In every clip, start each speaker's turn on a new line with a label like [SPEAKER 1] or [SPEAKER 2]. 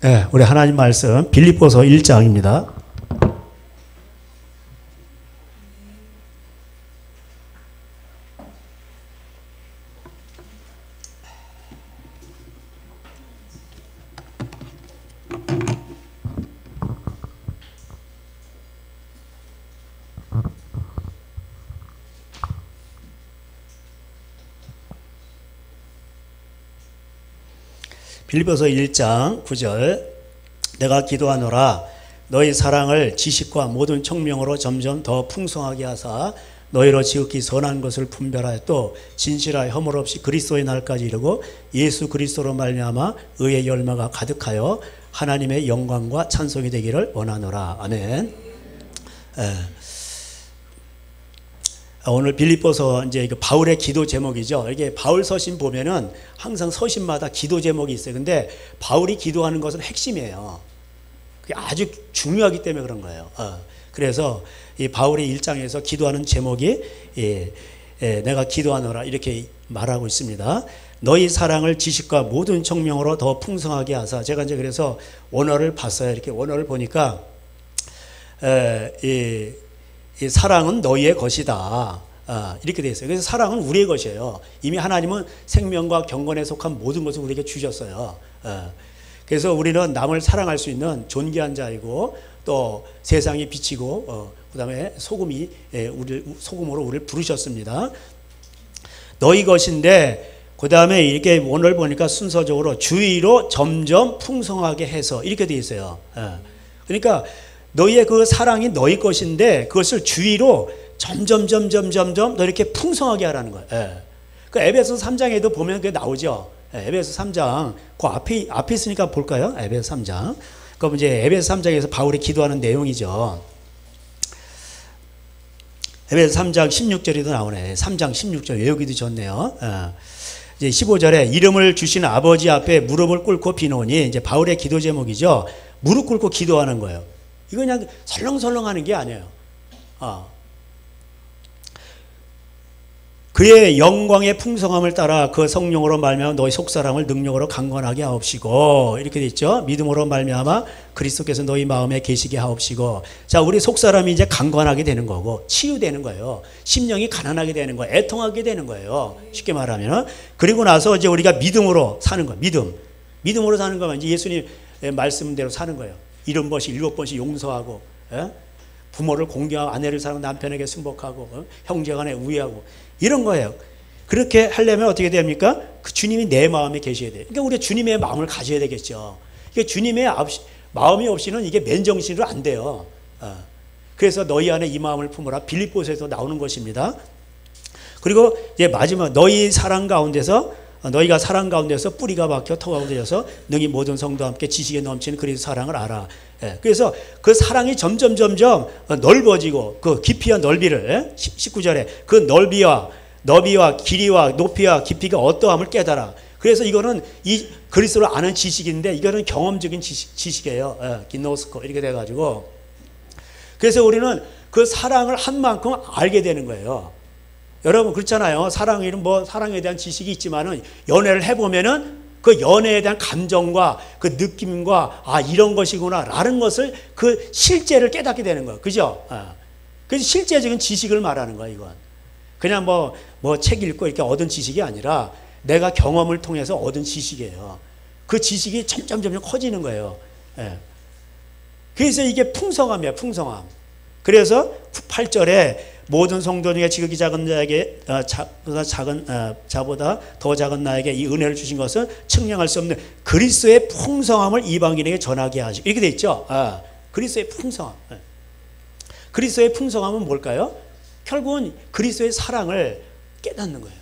[SPEAKER 1] 네, 우리 하나님 말씀 빌립보서 1장입니다. 빌립보서 1장 9절 내가 기도하노라 너희 사랑을 지식과 모든 청명으로 점점 더 풍성하게 하사 너희로 지극히 선한 것을 분별하여 또 진실하여 허물 없이 그리스도의 날까지 이르고 예수 그리스도로 말미암아 의의 열매가 가득하여 하나님의 영광과 찬송이 되기를 원하노라. 아멘. 오늘 빌립보서 이제 바울의 기도 제목이죠. 이게 바울 서신 보면은 항상 서신마다 기도 제목이 있어요. 근데 바울이 기도하는 것은 핵심이에요. 그게 아주 중요하기 때문에 그런 거예요. 그래서 이 바울의 일장에서 기도하는 제목이 내가 기도하노라 이렇게 말하고 있습니다. 너희 사랑을 지식과 모든 청명으로 더 풍성하게 하사. 제가 이제 그래서 원어를 봤어요. 이렇게 원어를 보니까 이 사랑은 너희의 것이다. 이렇게 되어 있어요. 그래서 사랑은 우리의 것이에요. 이미 하나님은 생명과 경건에 속한 모든 것을 우리에게 주셨어요. 그래서 우리는 남을 사랑할 수 있는 존귀한 자이고 또 세상이 빛이고 그 다음에 소금으로 우리를 부르셨습니다. 너희 것인데 그 다음에 이렇게 원어를 보니까 순서적으로 주의로 점점 풍성하게 해서 이렇게 되어 있어요. 그러니까 너희의 그 사랑이 너희 것인데 그것을 주의로 점점 더 이렇게 풍성하게 하라는 거예요. 그 에베소 3장에도 보면 그게 나오죠. 에베소 3장 그 앞에 있으니까 볼까요? 에베소 3장. 그럼 이제 에베소 3장에서 바울이 기도하는 내용이죠. 에베소 3장 16절에도 나오네. 3장 16절 외우기도 좋네요. 이제 15절에 이름을 주신 아버지 앞에 무릎을 꿇고 비노니 이제 바울의 기도 제목이죠. 무릎 꿇고 기도하는 거예요. 이거 그냥 설렁설렁 하는 게 아니에요. 그의 영광의 풍성함을 따라 그 성령으로 말미암아 너희 속사람을 능력으로 강건하게 하옵시고 이렇게 돼 있죠. 믿음으로 말미암아 그리스도께서 너희 마음에 계시게 하옵시고. 자, 우리 속사람이 이제 강건하게 되는 거고 치유되는 거예요. 심령이 가난하게 되는 거예요. 애통하게 되는 거예요. 쉽게 말하면. 그리고 나서 이제 우리가 믿음으로 사는 거예요. 믿음으로 사는 거면 이제 예수님 말씀대로 사는 거예요. 70번씩 7번씩 용서하고 부모를 공경하고 아내를 사랑하고 남편에게 승복하고 형제 간에 우애하고 이런 거예요. 그렇게 하려면 어떻게 됩니까? 그 주님이 내 마음에 계셔야 돼요. 그러니까 우리가 주님의 마음을 가져야 되겠죠. 그러니까 주님의 마음이 없이는 이게 맨정신으로 안 돼요. 그래서 너희 안에 이 마음을 품으라 빌립보서에서 나오는 것입니다. 그리고 이제 마지막 너희 사랑 가운데서 너희가 사랑 가운데서 뿌리가 박혀 터가 되어서 능히 모든 성도와 함께 지식에 넘치는 그리스도 사랑을 알아. 그래서 그 사랑이 점점 넓어지고 그 깊이와 넓이를 19절에 그 너비와 길이와 높이와 깊이가 어떠함을 깨달아. 그래서 이거는 이 그리스도를 아는 지식인데 이거는 경험적인 지식이에요. 기노스코 이렇게 돼가지고 그래서 우리는 그 사랑을 한 만큼 알게 되는 거예요. 여러분 그렇잖아요. 사랑에 대한 지식이 있지만은 연애를 해보면은 그 연애에 대한 감정과 그 느낌과 이런 것이구나 라는 것을 그 실제를 깨닫게 되는 거예요. 그죠? 그래서 실제적인 지식을 말하는 거예요. 이건 그냥 뭐 책 읽고 이렇게 얻은 지식이 아니라 내가 경험을 통해서 얻은 지식이에요. 그 지식이 점점 커지는 거예요. 그래서 이게 풍성함이에요. 풍성함. 그래서 8절에 모든 성도 중에 지극히 작은 자에게 자보다 더 작은 나에게 이 은혜를 주신 것은 측량할 수 없는 그리스도의 풍성함을 이방인에게 전하게 하시. 이렇게 돼 있죠. 그리스도의 풍성함. 그리스도의 풍성함은 뭘까요? 결국은 그리스도의 사랑을 깨닫는 거예요.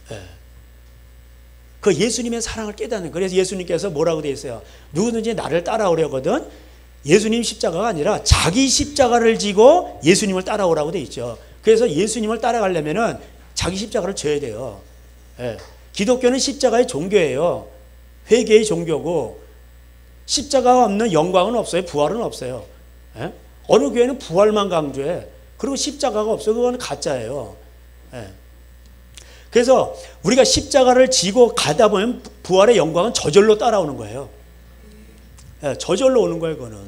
[SPEAKER 1] 그 예수님의 사랑을 깨닫는 거예요. 그래서 예수님께서 뭐라고 돼 있어요? 누구든지 나를 따라오려거든 예수님 십자가가 아니라 자기 십자가를 지고 예수님을 따라오라고 돼 있죠. 그래서 예수님을 따라가려면은 자기 십자가를 져야 돼요. 기독교는 십자가의 종교예요. 회개의 종교고 십자가가 없는 영광은 없어요. 부활은 없어요. 어느 교회는 부활만 강조해. 그리고 십자가가 없어요. 그건 가짜예요. 그래서 우리가 십자가를 지고 가다 보면 부활의 영광은 저절로 따라오는 거예요. 저절로 오는 거예요, 그거는.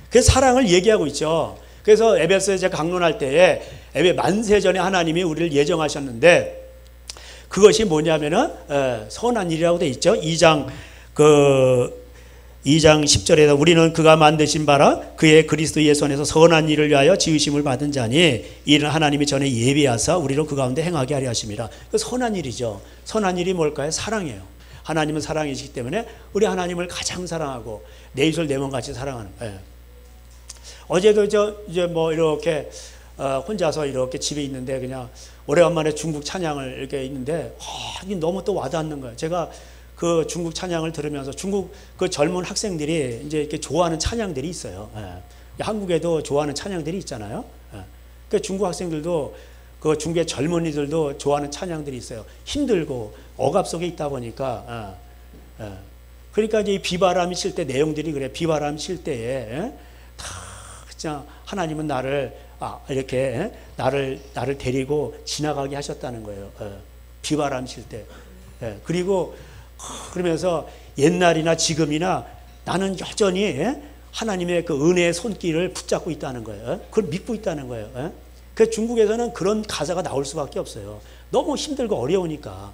[SPEAKER 1] 그래서 사랑을 얘기하고 있죠. 그래서 에베소에 제가 강론할 때에 만세전에 하나님이 우리를 예정하셨는데 그것이 뭐냐면은 선한 일이라고 돼 있죠. 2장 10절에 우리는 그가 만드신 바라 그의 그리스도 예수 안에서 선한 일을 위하여 지으심을 받은 자니 이는 하나님이 전에 예비하사 우리로 그 가운데 행하게 하려 하심이라. 그 선한 일이죠. 선한 일이 뭘까요? 사랑이에요. 하나님은 사랑이시기 때문에 우리 하나님을 가장 사랑하고 내 입술 내 몸같이 사랑하는 거예요. 어제도 이제 뭐 이렇게 혼자서 이렇게 집에 있는데 그냥 오래간만에 중국 찬양을 이렇게 있는데 이게 너무 또 와닿는 거예요. 제가 그 중국 찬양을 들으면서 중국 그 젊은 학생들이 이제 이렇게 좋아하는 찬양들이 있어요. 한국에도 좋아하는 찬양들이 있잖아요. 그 중국 학생들도 그 중국의 젊은이들도 좋아하는 찬양들이 있어요. 힘들고 억압 속에 있다 보니까 그러니까 이제 비바람이 칠 때 내용들이 그래. 비바람 칠 때에 다 그냥 하나님은 나를 이렇게 나를 데리고 지나가게 하셨다는 거예요. 비바람 칠 때. 그리고 그러면서 옛날이나 지금이나 나는 여전히 하나님의 그 은혜의 손길을 붙잡고 있다는 거예요. 그걸 믿고 있다는 거예요. 그 중국에서는 그런 가사가 나올 수밖에 없어요. 너무 힘들고 어려우니까.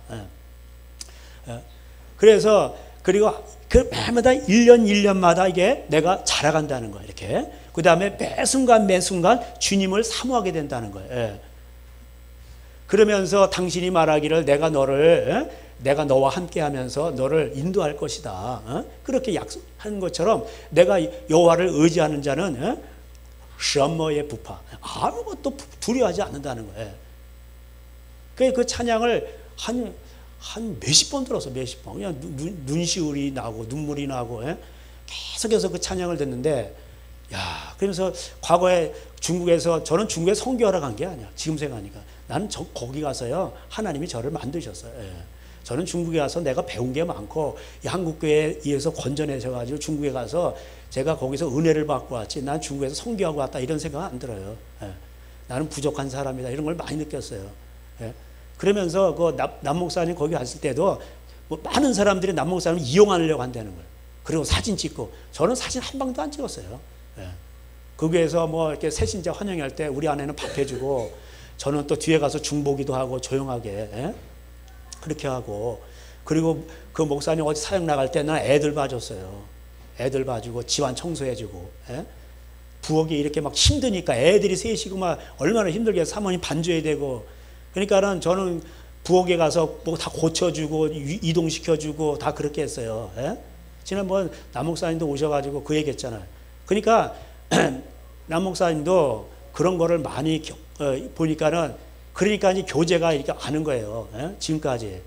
[SPEAKER 1] 그래서 그리고 그 매마다 1년마다 이게 내가 자라간다는 거예요. 이렇게. 그 다음에 매 순간 주님을 사모하게 된다는 거예요. 그러면서 당신이 말하기를 내가 너와 함께 하면서 너를 인도할 것이다. 그렇게 약속한 것처럼 내가 여호와를 의지하는 자는 셔머의 부파. 아무것도 두려워하지 않는다는 거예요. 그 찬양을 한 몇십 번 들었어, 몇십 번. 그냥 눈시울이 나고 눈물이 나고 계속해서 그 찬양을 듣는데 그러면서 과거에 저는 중국에 선교하러 간 게 아니야. 지금 생각하니까. 나는 거기 가서요, 하나님이 저를 만드셨어요. 저는 중국에 가서 내가 배운 게 많고, 이 한국교회에 의해서 건져내셔가지고 중국에 가서 제가 거기서 은혜를 받고 왔지, 난 중국에서 선교하고 왔다, 이런 생각 안 들어요. 나는 부족한 사람이다, 이런 걸 많이 느꼈어요. 그러면서 남 목사님 거기 갔을 때도 뭐 많은 사람들이 남 목사님을 이용하려고 한다는 거예요. 그리고 사진 찍고, 저는 사진 한 방도 안 찍었어요. 거기에서 뭐 이렇게 새신자 환영할 때 우리 아내는 밥 해주고, 저는 또 뒤에 가서 중보기도 하고 조용하게 그렇게 하고, 그리고 그 목사님 어디 사역 나갈 때 난 애들 봐줬어요. 애들 봐주고 집안 청소해주고. 부엌이 이렇게 막 힘드니까 애들이 셋이고 막 얼마나 힘들게 사모님 반줘야 되고. 그러니까는 저는 부엌에 가서 뭐 다 고쳐주고 이동시켜주고 다 그렇게 했어요. 지난번 남 목사님도 오셔가지고 그 얘기했잖아요. 그러니까 남 목사님도 그런 거를 많이 보니까는, 그러니까 이제 교제가 이렇게 아는 거예요. 지금까지.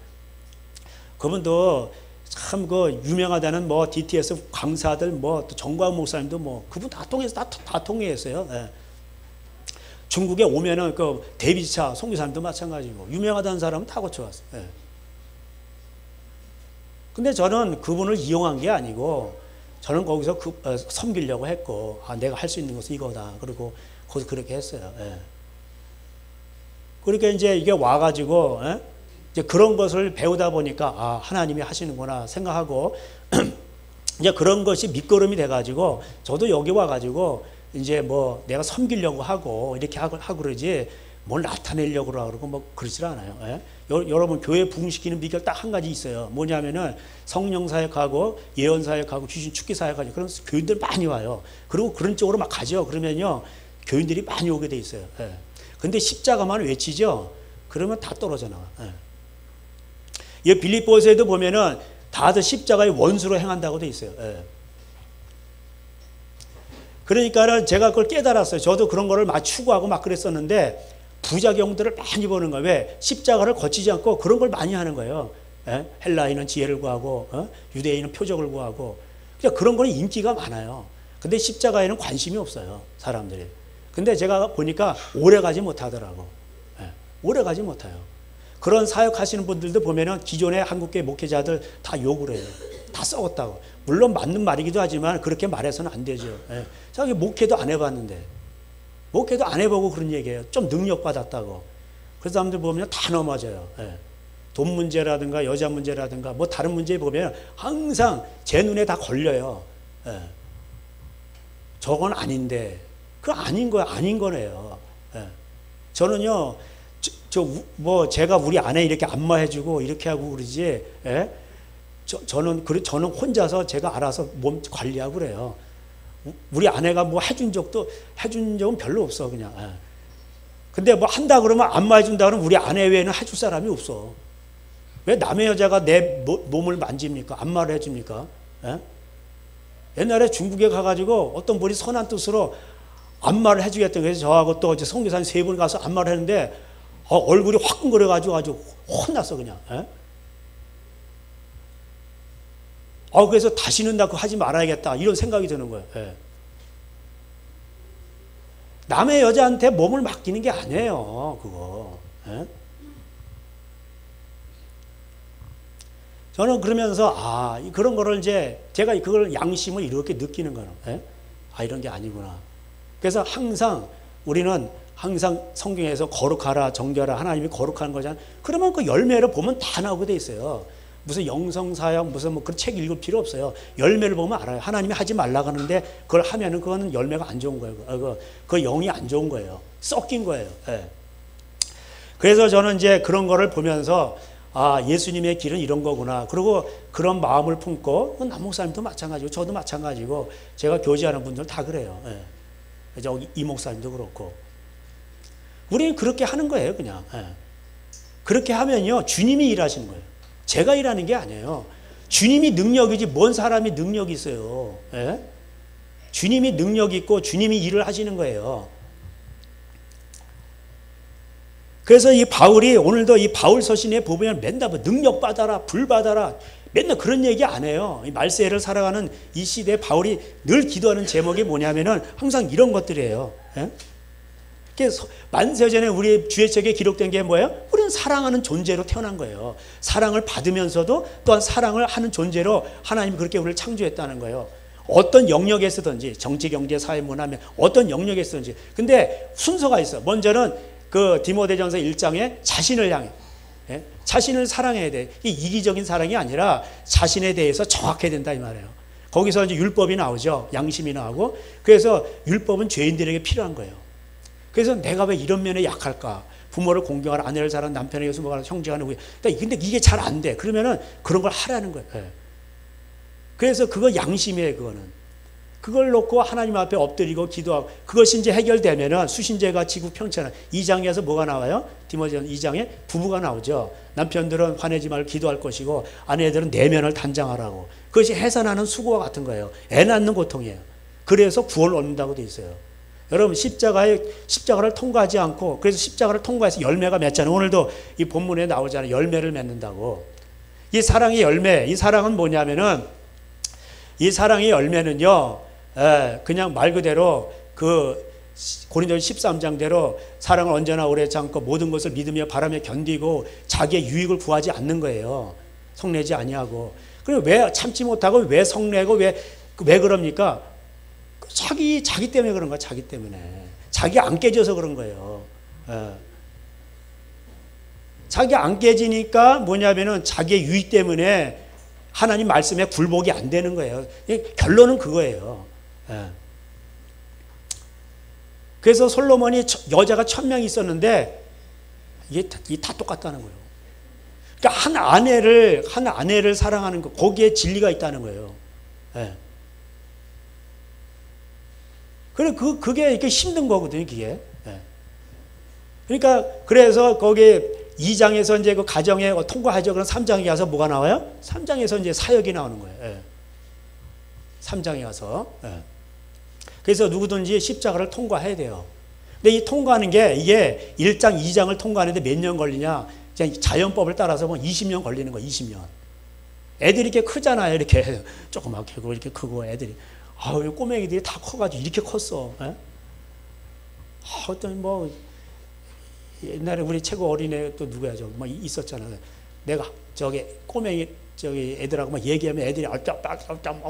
[SPEAKER 1] 그분도 참 그 유명하다는 뭐 DTS 강사들 뭐 또 정광 목사님도 뭐 그분 다 통해서 다 통해했어요. 중국에 오면은 그 데이비차 송교사님도 마찬가지고 유명하다는 사람은 다 고쳐왔어요. 근데 저는 그분을 이용한 게 아니고, 저는 거기서 섬기려고 했고, 내가 할 수 있는 것은 이거다. 그리고 거기서 그렇게 했어요. 그러니까 이제 이게 와가지고, 이제 그런 것을 배우다 보니까, 하나님이 하시는구나 생각하고, 이제 그런 것이 밑거름이 돼가지고, 저도 여기 와가지고, 이제 뭐 내가 섬기려고 하고, 이렇게 하고 그러지, 뭘 나타내려고 그러고 뭐 그러질 않아요. 여러분, 교회 부흥시키는 비결 딱 한 가지 있어요. 뭐냐면은 성령 사역하고 예언 사역하고 귀신 축기 사역하고 그런 교인들 많이 와요. 그리고 그런 쪽으로 막 가죠. 그러면요, 교인들이 많이 오게 돼 있어요. 근데 십자가만 외치죠. 그러면 다 떨어져 나와. 이 빌립보서에도 보면은 다들 십자가의 원수로 행한다고 돼 있어요. 그러니까는 제가 그걸 깨달았어요. 저도 그런 거를 막 추구하고 막 그랬었는데 부작용들을 많이 보는 거예요. 왜? 십자가를 거치지 않고 그런 걸 많이 하는 거예요. 헬라인은 지혜를 구하고, 유대인은 표적을 구하고. 그러니까 그런 거는 인기가 많아요. 근데 십자가에는 관심이 없어요, 사람들이. 근데 제가 보니까 오래 가지 못하더라고. 오래 가지 못해요. 그런 사역하시는 분들도 보면은 기존의 한국교회 목회자들 다 욕을 해요. 다 썩었다고. 물론 맞는 말이기도 하지만 그렇게 말해서는 안 되죠. 자기 목회도 안 해봤는데. 목회도 안 해보고 그런 얘기예요. 좀 능력받았다고. 그래서 사람들 보면 다 넘어져요. 돈 문제라든가 여자 문제라든가 뭐 다른 문제 보면 항상 제 눈에 다 걸려요. 예. 저건 아닌데 그거 아닌 거야. 아닌 거네요. 예. 저는요 뭐 제가 우리 아내 이렇게 안마해주고 이렇게 하고 그러지. 예? 저는 혼자서 제가 알아서 몸 관리하고 그래요. 우리 아내가 뭐 해준 적은 별로 없어 그냥. 예. 근데 뭐 한다 그러면 안마해 준다 그러면 우리 아내 외에는 해줄 사람이 없어. 왜 남의 여자가 내 몸을 만집니까? 안마를 해줍니까? 예? 옛날에 중국에 가가지고 어떤 분이 선한 뜻으로 안마를 해주겠다고 해서 저하고 또 선교사님 3분 가서 안마를 했는데 얼굴이 화끈거려가지고 아주 혼났어 그냥. 예? 그래서 다시는 나 그거 하지 말아야겠다 이런 생각이 드는 거예요. 예. 남의 여자한테 몸을 맡기는 게 아니에요 그거. 예? 저는 그러면서 그런 거를 이제 제가 그걸 양심을 이렇게 느끼는 거예요. 예? 이런 게 아니구나. 그래서 우리는 항상 성경에서 거룩하라 정결하라 하나님이 거룩한 거잖아요. 그러면 그 열매를 보면 다 나오게 돼 있어요. 무슨 영성사역 무슨 뭐 그런 책 읽을 필요 없어요. 열매를 보면 알아요. 하나님이 하지 말라고 하는데 그걸 하면은 그거는 열매가 안 좋은 거예요. 그 영이 안 좋은 거예요. 섞인 거예요. 예. 그래서 저는 이제 그런 거를 보면서 예수님의 길은 이런 거구나. 그리고 그런 마음을 품고 남 목사님도 마찬가지고 저도 마찬가지고 제가 교제하는 분들 다 그래요. 예. 이 목사님도 그렇고 우리는 그렇게 하는 거예요. 그냥. 예. 그렇게 하면요 주님이 일하시는 거예요. 제가 일하는 게 아니에요. 주님이 능력이지 뭔 사람이 능력이 있어요. 예? 주님이 능력이 있고 주님이 일을 하시는 거예요. 그래서 이 바울이 오늘도 이 바울 서신에 보면 맨날 능력 받아라 불 받아라 맨날 그런 얘기 안 해요. 이 말세를 살아가는 이 시대에 바울이 늘 기도하는 제목이 뭐냐면은 항상 이런 것들이에요. 예? 만세전에 우리 주의 책에 기록된 게 뭐예요? 우리는 사랑하는 존재로 태어난 거예요. 사랑을 받으면서도 또한 사랑을 하는 존재로 하나님이 그렇게 우리를 창조했다는 거예요. 어떤 영역에서든지 정치, 경제, 사회, 문화 어떤 영역에서든지. 근데 순서가 있어. 먼저는 그 디모데전서 1장에 자신을 향해 자신을 사랑해야 돼. 이 이기적인 사랑이 아니라 자신에 대해서 정확해야 된다 이 말이에요. 거기서 이제 율법이 나오죠. 양심이 나오고. 그래서 율법은 죄인들에게 필요한 거예요. 그래서 내가 왜 이런 면에 약할까? 부모를 공경하라, 아내를 사랑하라, 남편에게 수목하라, 형제간에 우애. 근데 이게 잘 안 돼. 그러면은 그런 걸 하라는 거예요. 그래서 그거 양심이에요. 그거는. 그걸 놓고 하나님 앞에 엎드리고 기도하고 그것이 이제 해결되면은 수신제가 지구 평천한 2장에서 뭐가 나와요? 디모데전 2장에 부부가 나오죠. 남편들은 화내지 말고 기도할 것이고 아내들은 내면을 단장하라고. 그것이 해산하는 수고와 같은 거예요. 애 낳는 고통이에요. 그래서 구원을 얻는다고 돼 있어요. 여러분 십자가를 통과하지 않고 그래서 십자가를 통과해서 열매가 맺잖아요. 오늘도 이 본문에 나오잖아요. 열매를 맺는다고. 이 사랑의 열매, 이 사랑은 뭐냐면은 이 사랑의 열매는요. 그냥 말 그대로 그 고린도전서 13장대로 사랑을 언제나 오래 참고 모든 것을 믿으며 바라며 견디고 자기의 유익을 구하지 않는 거예요. 성내지 아니하고. 그리고 왜 참지 못하고 왜 성내고 왜 그럽니까? 자기 때문에 그런 거야. 자기 때문에. 자기 안 깨져서 그런 거예요. 자기 안 깨지니까 뭐냐면은 자기의 유익 때문에 하나님 말씀에 굴복이 안 되는 거예요. 결론은 그거예요. 그래서 솔로몬이 여자가 1000명이 있었는데 이게 다 똑같다는 거예요. 그러니까 한 아내를 사랑하는 거 거기에 진리가 있다는 거예요. 그래 그게 이렇게 힘든 거거든요, 그게. 그러니까 그래서 거기 2장에서 이제 그 가정에 통과하죠. 그럼 3장에 가서 뭐가 나와요? 3장에서 이제 사역이 나오는 거예요. 3장에 가서. 그래서 누구든지 십자가를 통과해야 돼요. 근데 이 통과하는 게 이게 1장, 2장을 통과하는데 몇 년 걸리냐? 자연법을 따라서 뭐 20년 걸리는 거예요. 20년. 애들이 이렇게 크잖아요. 이렇게 조그맣게 크고 이렇게 크고 애들이. 꼬맹이들이 다 커가지고 이렇게 컸어. 어떤 뭐 옛날에 우리 최고 어린애 또 누구야 뭐 있었잖아. 내가 저기 꼬맹이 저기 애들하고 막 얘기하면 애들이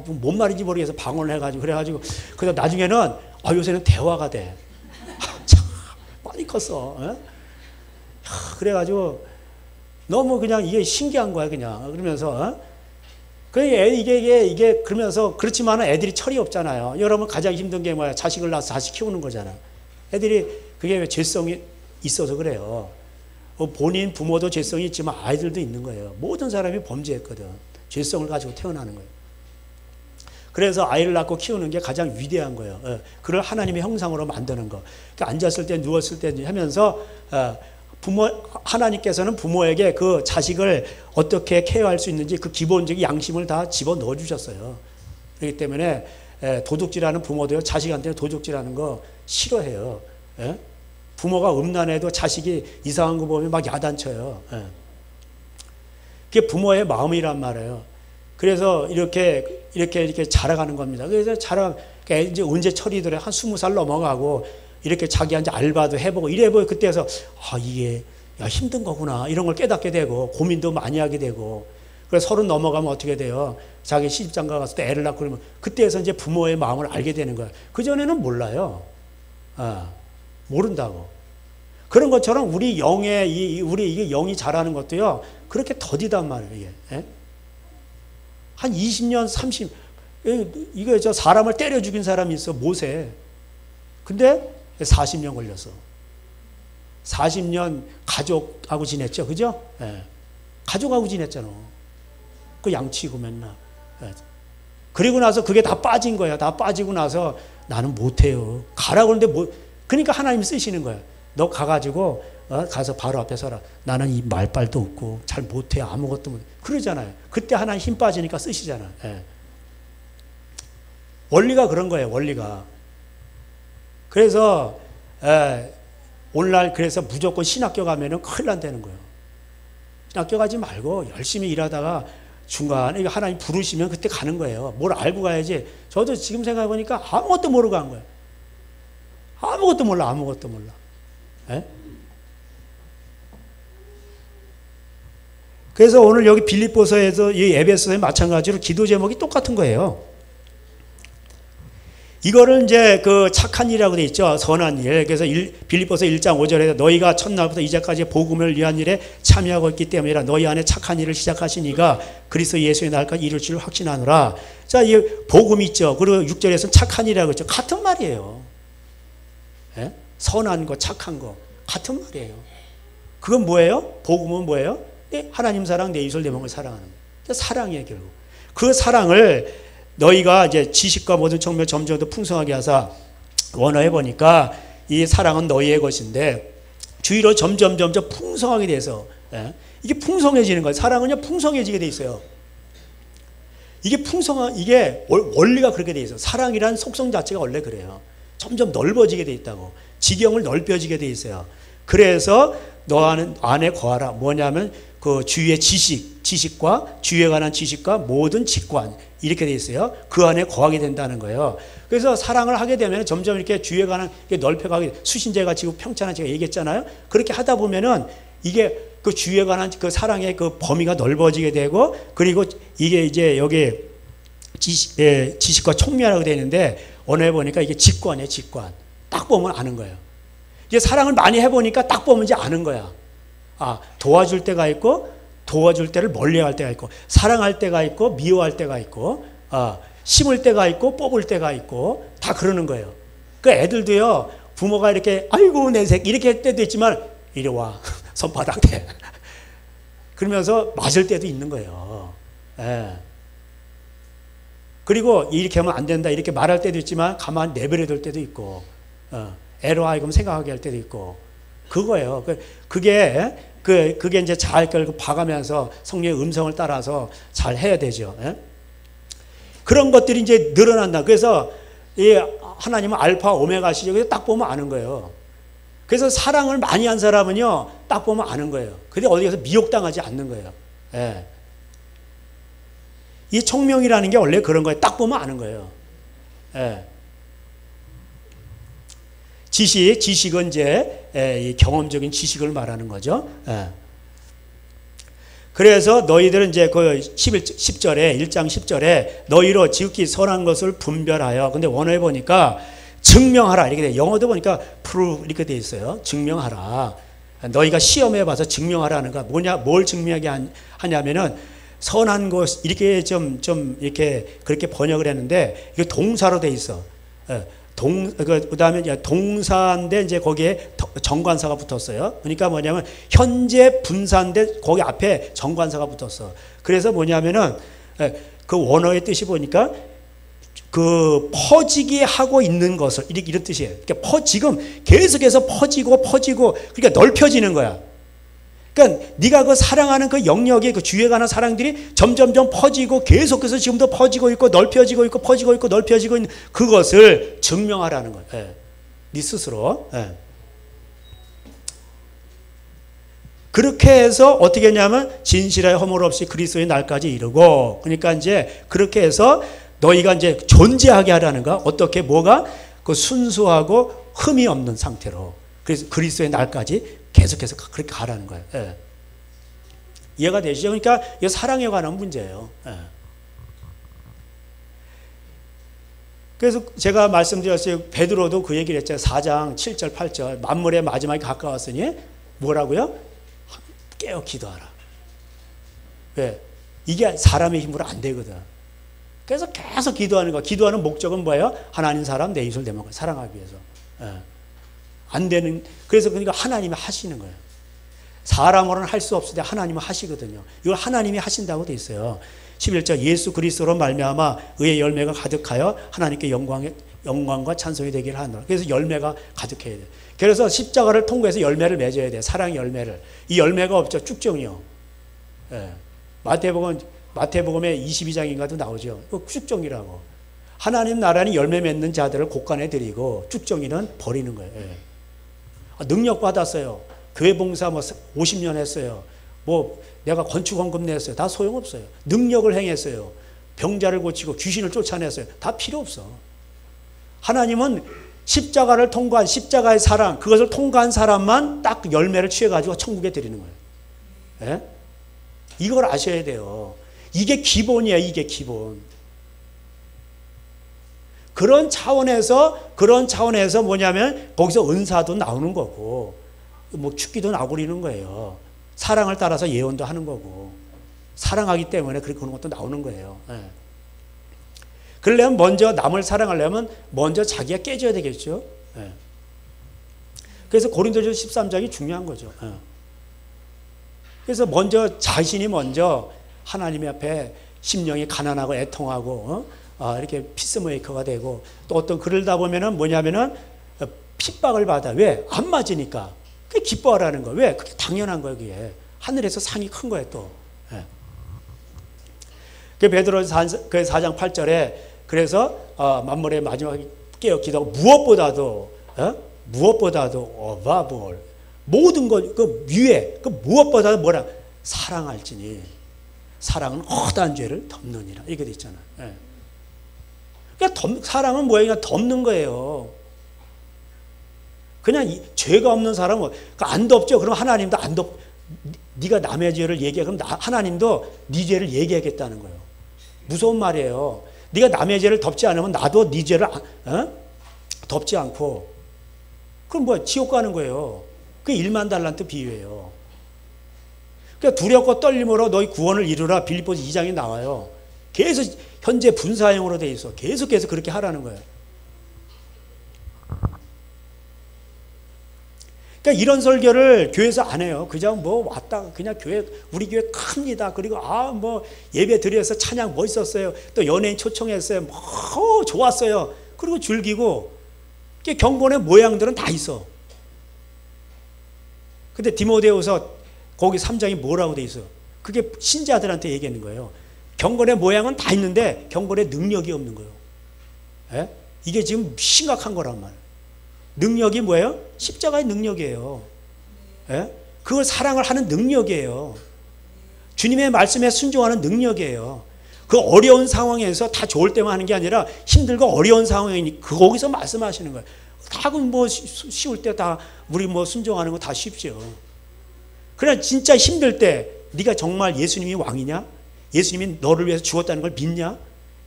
[SPEAKER 1] 뭔 말인지 모르겠어 방언을 해가지고 그래가지고 그래서 나중에는 요새는 대화가 돼. 참 많이 컸어. 그래가지고 너무 그냥 이게 신기한 거야, 그냥. 그러면서, 이게 그러면서, 그렇지만 애들이 철이 없잖아요. 여러분 가장 힘든 게 뭐야? 자식을 낳아서 자식 키우는 거잖아. 애들이 그게 왜 죄성이 있어서 그래요. 본인 부모도 죄성이 있지만 아이들도 있는 거예요. 모든 사람이 범죄했거든. 죄성을 가지고 태어나는 거예요. 그래서 아이를 낳고 키우는 게 가장 위대한 거예요. 그걸 하나님의 형상으로 만드는 거. 그러니까 앉았을 때 누웠을 때 하면서 하나님께서는 부모에게 그 자식을 어떻게 케어할 수 있는지 그 기본적인 양심을 다 집어넣어 주셨어요. 그렇기 때문에 도둑질하는 부모도요, 자식한테 도둑질하는 거 싫어해요. 부모가 음란해도 자식이 이상한 거 보면 막 야단쳐요. 그게 부모의 마음이란 말이에요. 그래서 이렇게 자라가는 겁니다. 그래서 그러니까 이제 언제 철이 들어요? 한 20살 넘어가고 이렇게 자기 이제 알바도 해보고 이래보고 그때서 이게 힘든 거구나 이런 걸 깨닫게 되고 고민도 많이 하게 되고 그래서 30 넘어가면 어떻게 돼요? 자기 시집장가 가서 또 애를 낳고 그러면 그때서 이제 부모의 마음을 알게 되는 거예요. 그 전에는 몰라요. 모른다고. 그런 것처럼 우리 이게 영이 자라는 것도요 그렇게 더디단 말이에요. 이게. 한 20년, 30, 이거 사람을 때려 죽인 사람이 있어, 모세. 근데 40년 걸렸어. 40년 가족하고 지냈죠, 그죠? 가족하고 지냈잖아. 그 양치고 맨날. 그리고 나서 그게 다 빠진 거야. 다 빠지고 나서 나는 못해요. 가라고 하는데 그러니까 하나님이 쓰시는 거야. 너 가가지고 가서 바로 앞에 서라. 나는 이 말빨도 없고 잘 못해 아무것도 못해. 그러잖아요. 그때 하나님 힘 빠지니까 쓰시잖아요. 원리가 그런 거예요. 원리가. 그래서 오늘날 그래서 무조건 신학교 가면은 큰일 난다는 거예요. 신학교 가지 말고 열심히 일하다가 중간에 하나님 부르시면 그때 가는 거예요. 뭘 알고 가야지. 저도 지금 생각해 보니까 아무것도 모르고 간 거예요. 아무것도 몰라. 아무것도 몰라. 그래서 오늘 여기 빌립보서에서 이 에베소에 마찬가지로 기도 제목이 똑같은 거예요. 이거를 이제 그 착한 일이라고 돼 있죠. 선한 일. 그래서 빌립보서 1장 5절에 너희가 첫날부터 이제까지 복음을 위한 일에 참여하고 있기 때문이라 너희 안에 착한 일을 시작하신 이가 그리스도 예수의 날까지 이룰 줄 확신하노라. 자, 이 복음 있죠. 그리고 6절에서는 착한 일이라고 했죠. 같은 말이에요. 선한 거, 착한 거 같은 말이에요. 그건 뭐예요? 복음은 뭐예요? 하나님 사랑, 내 이웃을 내 몸을 사랑하는 거. 사랑이에요, 결국. 그 사랑을 너희가 이제 지식과 모든 청명 점점 더 풍성하게 하사 원어해 보니까 이 사랑은 너희의 것인데 주위로 점점 풍성하게 돼서 이게 풍성해지는 거예요. 사랑은요 풍성해지게 돼 있어요. 이게 원리가 그렇게 돼 있어요. 사랑이란 속성 자체가 원래 그래요. 점점 넓어지게 돼 있다고. 지경을 넓혀지게 돼 있어요. 그래서 너 안에 거하라. 뭐냐면 그 주위의 지식과 주위에 관한 지식과 모든 직관 이렇게 돼 있어요. 그 안에 거하게 된다는 거예요. 그래서 사랑을 하게 되면 점점 이렇게 주위에 관한 게 넓혀가게 수신제가 지금 평창한 제가 얘기했잖아요. 그렇게 하다 보면은 이게 그 주위에 관한 그 사랑의 그 범위가 넓어지게 되고 그리고 이게 이제 여기 지식과 총명이라고 되어 있는데 오늘 보니까 이게 직관이에요. 직관. 딱 보면 아는 거예요. 이제 사랑을 많이 해보니까 딱 보면 이제 아는 거야. 도와줄 때가 있고 도와줄 때를 멀리할 때가 있고 사랑할 때가 있고 미워할 때가 있고 심을 때가 있고 뽑을 때가 있고 다 그러는 거예요. 그 애들도요 부모가 이렇게 아이고 내 새끼 이렇게 할 때도 있지만 이리 와 손바닥 대 그러면서 맞을 때도 있는 거예요. 그리고 이렇게 하면 안 된다 이렇게 말할 때도 있지만 가만히 내버려 둘 때도 있고 애로 하여금 생각하게 할 때도 있고 그거예요. 그게 이제 잘 봐가면서 성령의 음성을 따라서 잘 해야 되죠. 그런 것들이 이제 늘어난다. 그래서 이 하나님은 알파 오메가시죠. 그래서 딱 보면 아는 거예요. 그래서 사랑을 많이 한 사람은요, 딱 보면 아는 거예요. 근데 어디 가서 미혹당하지 않는 거예요. 이 총명이라는 게 원래 그런 거예요. 딱 보면 아는 거예요. 지식은 이제 이 경험적인 지식을 말하는 거죠. 그래서 너희들은 이제 그 10절에 1장 10절에 너희로 지극히 선한 것을 분별하여 근데 원어에 보니까 증명하라 이렇게 돼. 영어도 보니까 prove 이렇게 돼 있어요. 증명하라. 너희가 시험해 봐서 증명하라는 거. 뭐냐, 뭘 증명하게 하냐면은 선한 것, 이렇게 좀 이렇게 그렇게 번역을 했는데, 이거 동사로 돼 있어. 그 다음에 동사인데 이제 거기에 정관사가 붙었어요. 그러니까 뭐냐면 현재 분사인데 거기 앞에 정관사가 붙었어. 그래서 뭐냐면은 그 원어의 뜻이 보니까 그 퍼지게 하고 있는 것을 이런 뜻이에요. 그러니까 지금 계속해서 퍼지고 그러니까 넓혀지는 거야. 그러니까 네가 그 사랑하는 그 영역에 그 주에 관한 사랑들이 점점점 퍼지고 계속해서 지금도 퍼지고 있고 넓혀지고 있고 퍼지고 있고 넓혀지고 있는 그것을 증명하라는 거예요. 네 스스로. 그렇게 해서 어떻게 했냐면 진실하여 허물 없이 그리스도의 날까지 이르고, 그러니까 이제 그렇게 해서 너희가 이제 존재하게 하라는 거. 어떻게 뭐가 그 순수하고 흠이 없는 상태로, 그래서 그리스도의 날까지 계속해서 그렇게 가라는 거예요. 이해가 되시죠? 그러니까 이 사랑에 관한 문제예요. 그래서 제가 말씀드렸어요. 베드로도 그 얘기를 했잖아요. 4장 7절 8절 만물의 마지막이 가까웠으니 뭐라고요? 깨어 기도하라. 왜? 이게 사람의 힘으로 안 되거든. 그래서 계속 기도하는 거. 기도하는 목적은 뭐예요? 하나님 사람 내 이웃을 내 몸을 사랑하기 위해서. 안 되는, 그래서 그러니까 하나님이 하시는 거예요. 사람으로는 할 수 없을 때 하나님은 하시거든요. 이걸 하나님이 하신다고 돼 있어요. 11절 예수 그리스도로 말미암아 의의 열매가 가득하여 하나님께 영광과 찬송이 되기를 하노라. 그래서 열매가 가득해야 돼요. 그래서 십자가를 통과해서 열매를 맺어야 돼요. 사랑의 열매를. 이 열매가 없죠. 쭉정이요. 마태복음에 22장인가도 나오죠. 쭉정이라고. 하나님 나라는 열매 맺는 자들을 곳간에 드리고 쭉정이는 버리는 거예요. 능력 받았어요. 교회 봉사 뭐 50년 했어요. 뭐 내가 건축원금 냈어요. 다 소용없어요. 능력을 행했어요. 병자를 고치고 귀신을 쫓아냈어요. 다 필요 없어. 하나님은 십자가를 통과한 십자가의 사랑, 그것을 통과한 사람만 딱 열매를 취해가지고 천국에 드리는 거예요. 이걸 아셔야 돼요. 이게 기본이에요. 이게 기본. 그런 차원에서 뭐냐면 거기서 은사도 나오는 거고 뭐 축기도 나오고 그러는 거예요. 사랑을 따라서 예언도 하는 거고 사랑하기 때문에 그런 것도 나오는 거예요. 그러려면 먼저 남을 사랑하려면 먼저 자기가 깨져야 되겠죠. 그래서 고린도전서 13장이 중요한 거죠. 그래서 먼저 자신이 먼저 하나님 앞에 심령이 가난하고 애통하고 이렇게 피스메이커가 되고, 또 어떤 그러다 보면은 뭐냐면은 핍박을 받아. 왜? 안 맞으니까. 그게 기뻐하라는 거. 왜? 그게 당연한 거예요. 그게 하늘에서 상이 큰 거예요. 또. 그 베드로서 4장 8절에 그래서 만물의 마지막에 깨어 기도하고 무엇보다도 어바볼 모든 것 그 위에 그 무엇보다도 뭐라 사랑할지니 사랑은 허다한 죄를 덮느니라. 이게 돼 있잖아. 그러니까 사랑은 뭐예요? 그냥 덮는 거예요. 그냥 죄가 없는 사람은 안 덮죠. 그럼 하나님도 안 덮. 네가 남의 죄를 얘기해. 그럼 하나님도 네 죄를 얘기하겠다는 거예요. 무서운 말이에요. 네가 남의 죄를 덮지 않으면 나도 네 죄를 덮지 않고 그럼 뭐야? 지옥 가는 거예요. 그게 1만 달란트 비유예요. 그러니까 두렵고 떨림으로 너희 구원을 이루라. 빌립보서 2장에 나와요. 계속 현재 분사형으로 돼 있어. 계속해서 그렇게 하라는 거예요. 그러니까 이런 설교를 교회에서 안 해요. 그냥 뭐 왔다가 그냥 우리 교회 큽니다. 그리고 뭐 예배 드려서 찬양 멋있었어요. 또 연예인 초청했어요. 뭐 좋았어요. 그리고 즐기고 경건의 모양들은 다 있어. 근데 디모데후서 거기 3장이 뭐라고 돼 있어? 그게 신자들한테 얘기하는 거예요. 경건의 모양은 다 있는데 경건의 능력이 없는 거예요. 이게 지금 심각한 거란 말이에요. 능력이 뭐예요? 십자가의 능력이에요. 그걸 사랑을 하는 능력이에요. 주님의 말씀에 순종하는 능력이에요. 그 어려운 상황에서 다 좋을 때만 하는 게 아니라 힘들고 어려운 상황이니 거기서 말씀하시는 거예요. 다 뭐 쉬울 때 다 우리 뭐 순종하는 거 다 쉽죠. 그러나 진짜 힘들 때 네가 정말 예수님이 왕이냐? 예수님이 너를 위해서 죽었다는 걸 믿냐?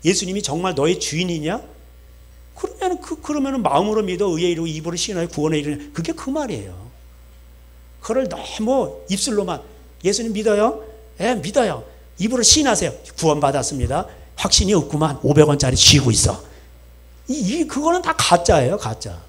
[SPEAKER 1] 예수님이 정말 너의 주인이냐? 그러면은 마음으로 믿어 의에 이르고 입으로 시인하여 구원에 이르는 그게 그 말이에요. 그걸 너무 입술로만 예수님 믿어요? 예, 믿어요. 입으로 시인하세요. 구원받았습니다. 확신이 없구만. 500원짜리 쥐고 있어. 그거는 다 가짜예요, 가짜.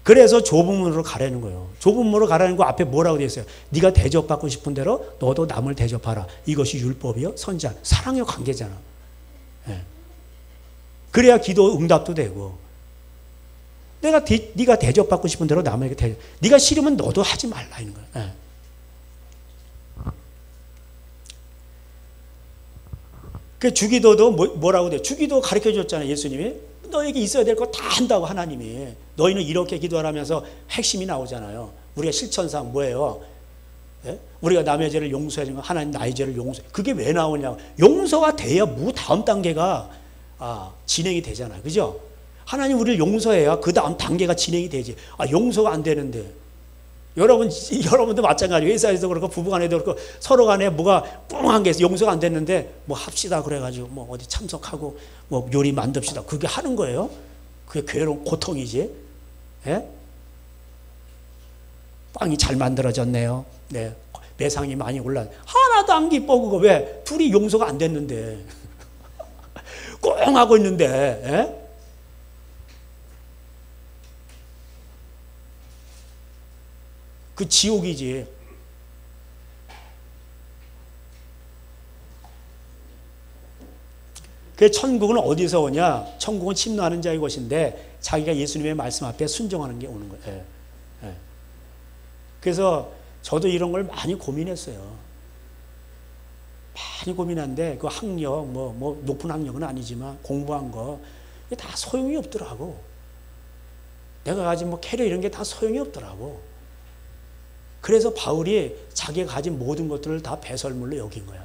[SPEAKER 1] 그래서 좁은 문으로 가라는 거예요. 좁은 문으로 가라는 거 앞에 뭐라고 되어 있어요? 네가 대접받고 싶은 대로 너도 남을 대접하라. 이것이 율법이요, 선지자. 사랑의 관계잖아. 예. 그래야 기도 응답도 되고. 네가 대접받고 싶은 대로 남에게 대접. 네가 싫으면 너도 하지 말라 이런 거예요. 예. 그 주기도도 뭐라고 돼요? 주기도 가르쳐 줬잖아요, 예수님이. 너에게 있어야 될 거 다 한다고 하나님이. 너희는 이렇게 기도하면서 핵심이 나오잖아요. 우리가 실천상 뭐예요? 예? 우리가 남의 죄를 용서해 주면 하나님 나의 죄를 용서해. 그게 왜 나오냐고. 용서가 돼야 다음 단계가 진행이 되잖아요. 그죠? 하나님 우리를 용서해야 그 다음 단계가 진행이 되지. 용서가 안 되는데. 여러분도 마찬가지예요. 회사에서 그렇고 부부간에도 그렇고 서로 간에 뭐가 뻥한 게 있어. 용서가 안 됐는데 뭐 합시다 그래가지고 뭐 어디 참석하고 뭐 요리 만듭시다. 그게 하는 거예요. 그게 괴로운 고통이지. 예? 빵이 잘 만들어졌네요. 네. 매상이 많이 올라. 하나도 안 기뻐 그거. 왜? 둘이 용서가 안 됐는데. 꽁 하고 있는데. 예? 그 지옥이지. 그 천국은 어디서 오냐? 천국은 침노하는 자의 것인데 자기가 예수님의 말씀 앞에 순종하는 게 오는 거예요. 예. 예. 그래서 저도 이런 걸 많이 고민했어요. 많이 고민한데 그 학력, 뭐 높은 학력은 아니지만 공부한 거 이게 다 소용이 없더라고. 내가 가진 뭐 캐리어 이런 게 다 소용이 없더라고. 그래서 바울이 자기가 가진 모든 것들을 다 배설물로 여긴 거야.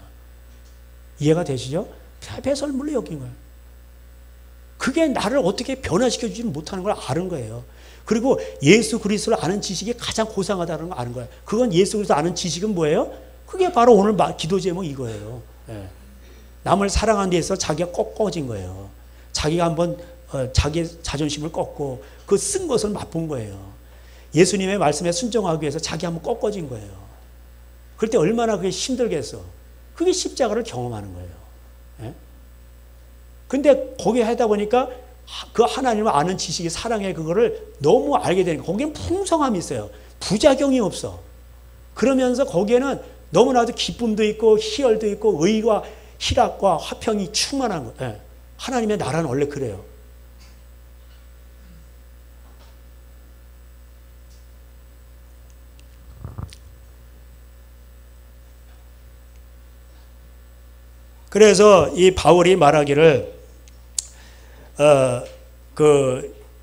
[SPEAKER 1] 이해가 되시죠? 다 배설물로 여긴 거야. 그게 나를 어떻게 변화시켜주지 못하는 걸 아는 거예요. 그리고 예수 그리스도를 아는 지식이 가장 고상하다는 걸 아는 거예요. 그건 예수 그리스도 아는 지식은 뭐예요? 그게 바로 오늘 기도 제목 이거예요. 예. 남을 사랑하는 데 있어서 자기가 꺾어진 거예요. 자기가 한번 자기의 자존심을 꺾고 그 쓴 것을 맛본 거예요. 예수님의 말씀에 순종하기 위해서 자기 한번 꺾어진 거예요. 그럴 때 얼마나 그게 힘들겠어. 그게 십자가를 경험하는 거예요. 예? 근데 거기에 하다 보니까 그 하나님을 아는 지식이 사랑의 그거를 너무 알게 되니까 거기엔 풍성함이 있어요. 부작용이 없어. 그러면서 거기에는 너무나도 기쁨도 있고 희열도 있고 의와 희락과 화평이 충만한 거예요. 예. 하나님의 나라는 원래 그래요. 그래서 이 바울이 말하기를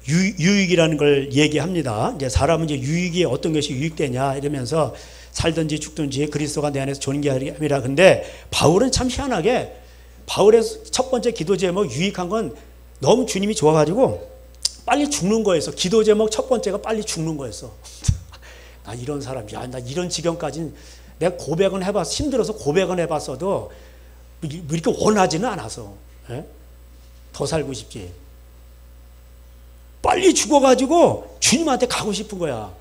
[SPEAKER 1] 유익이라는 걸 얘기합니다. 이제 사람은 이제 유익이 어떤 것이 유익되냐 이러면서 살든지 죽든지 그리스도가 내 안에서 존귀함이라. 근데 바울은 참 희한하게 바울의 첫 번째 기도 제목 유익한 건 너무 주님이 좋아가지고 빨리 죽는 거였어. 기도 제목 첫 번째가 빨리 죽는 거였어. 나 이런 사람이야. 나 이런 지경까지는 내가 고백은 해봤어. 힘들어서 고백은 해봤어도 이렇게 원하지는 않아서. 예? 더 살고 싶지. 빨리 죽어가지고 주님한테 가고 싶은 거야.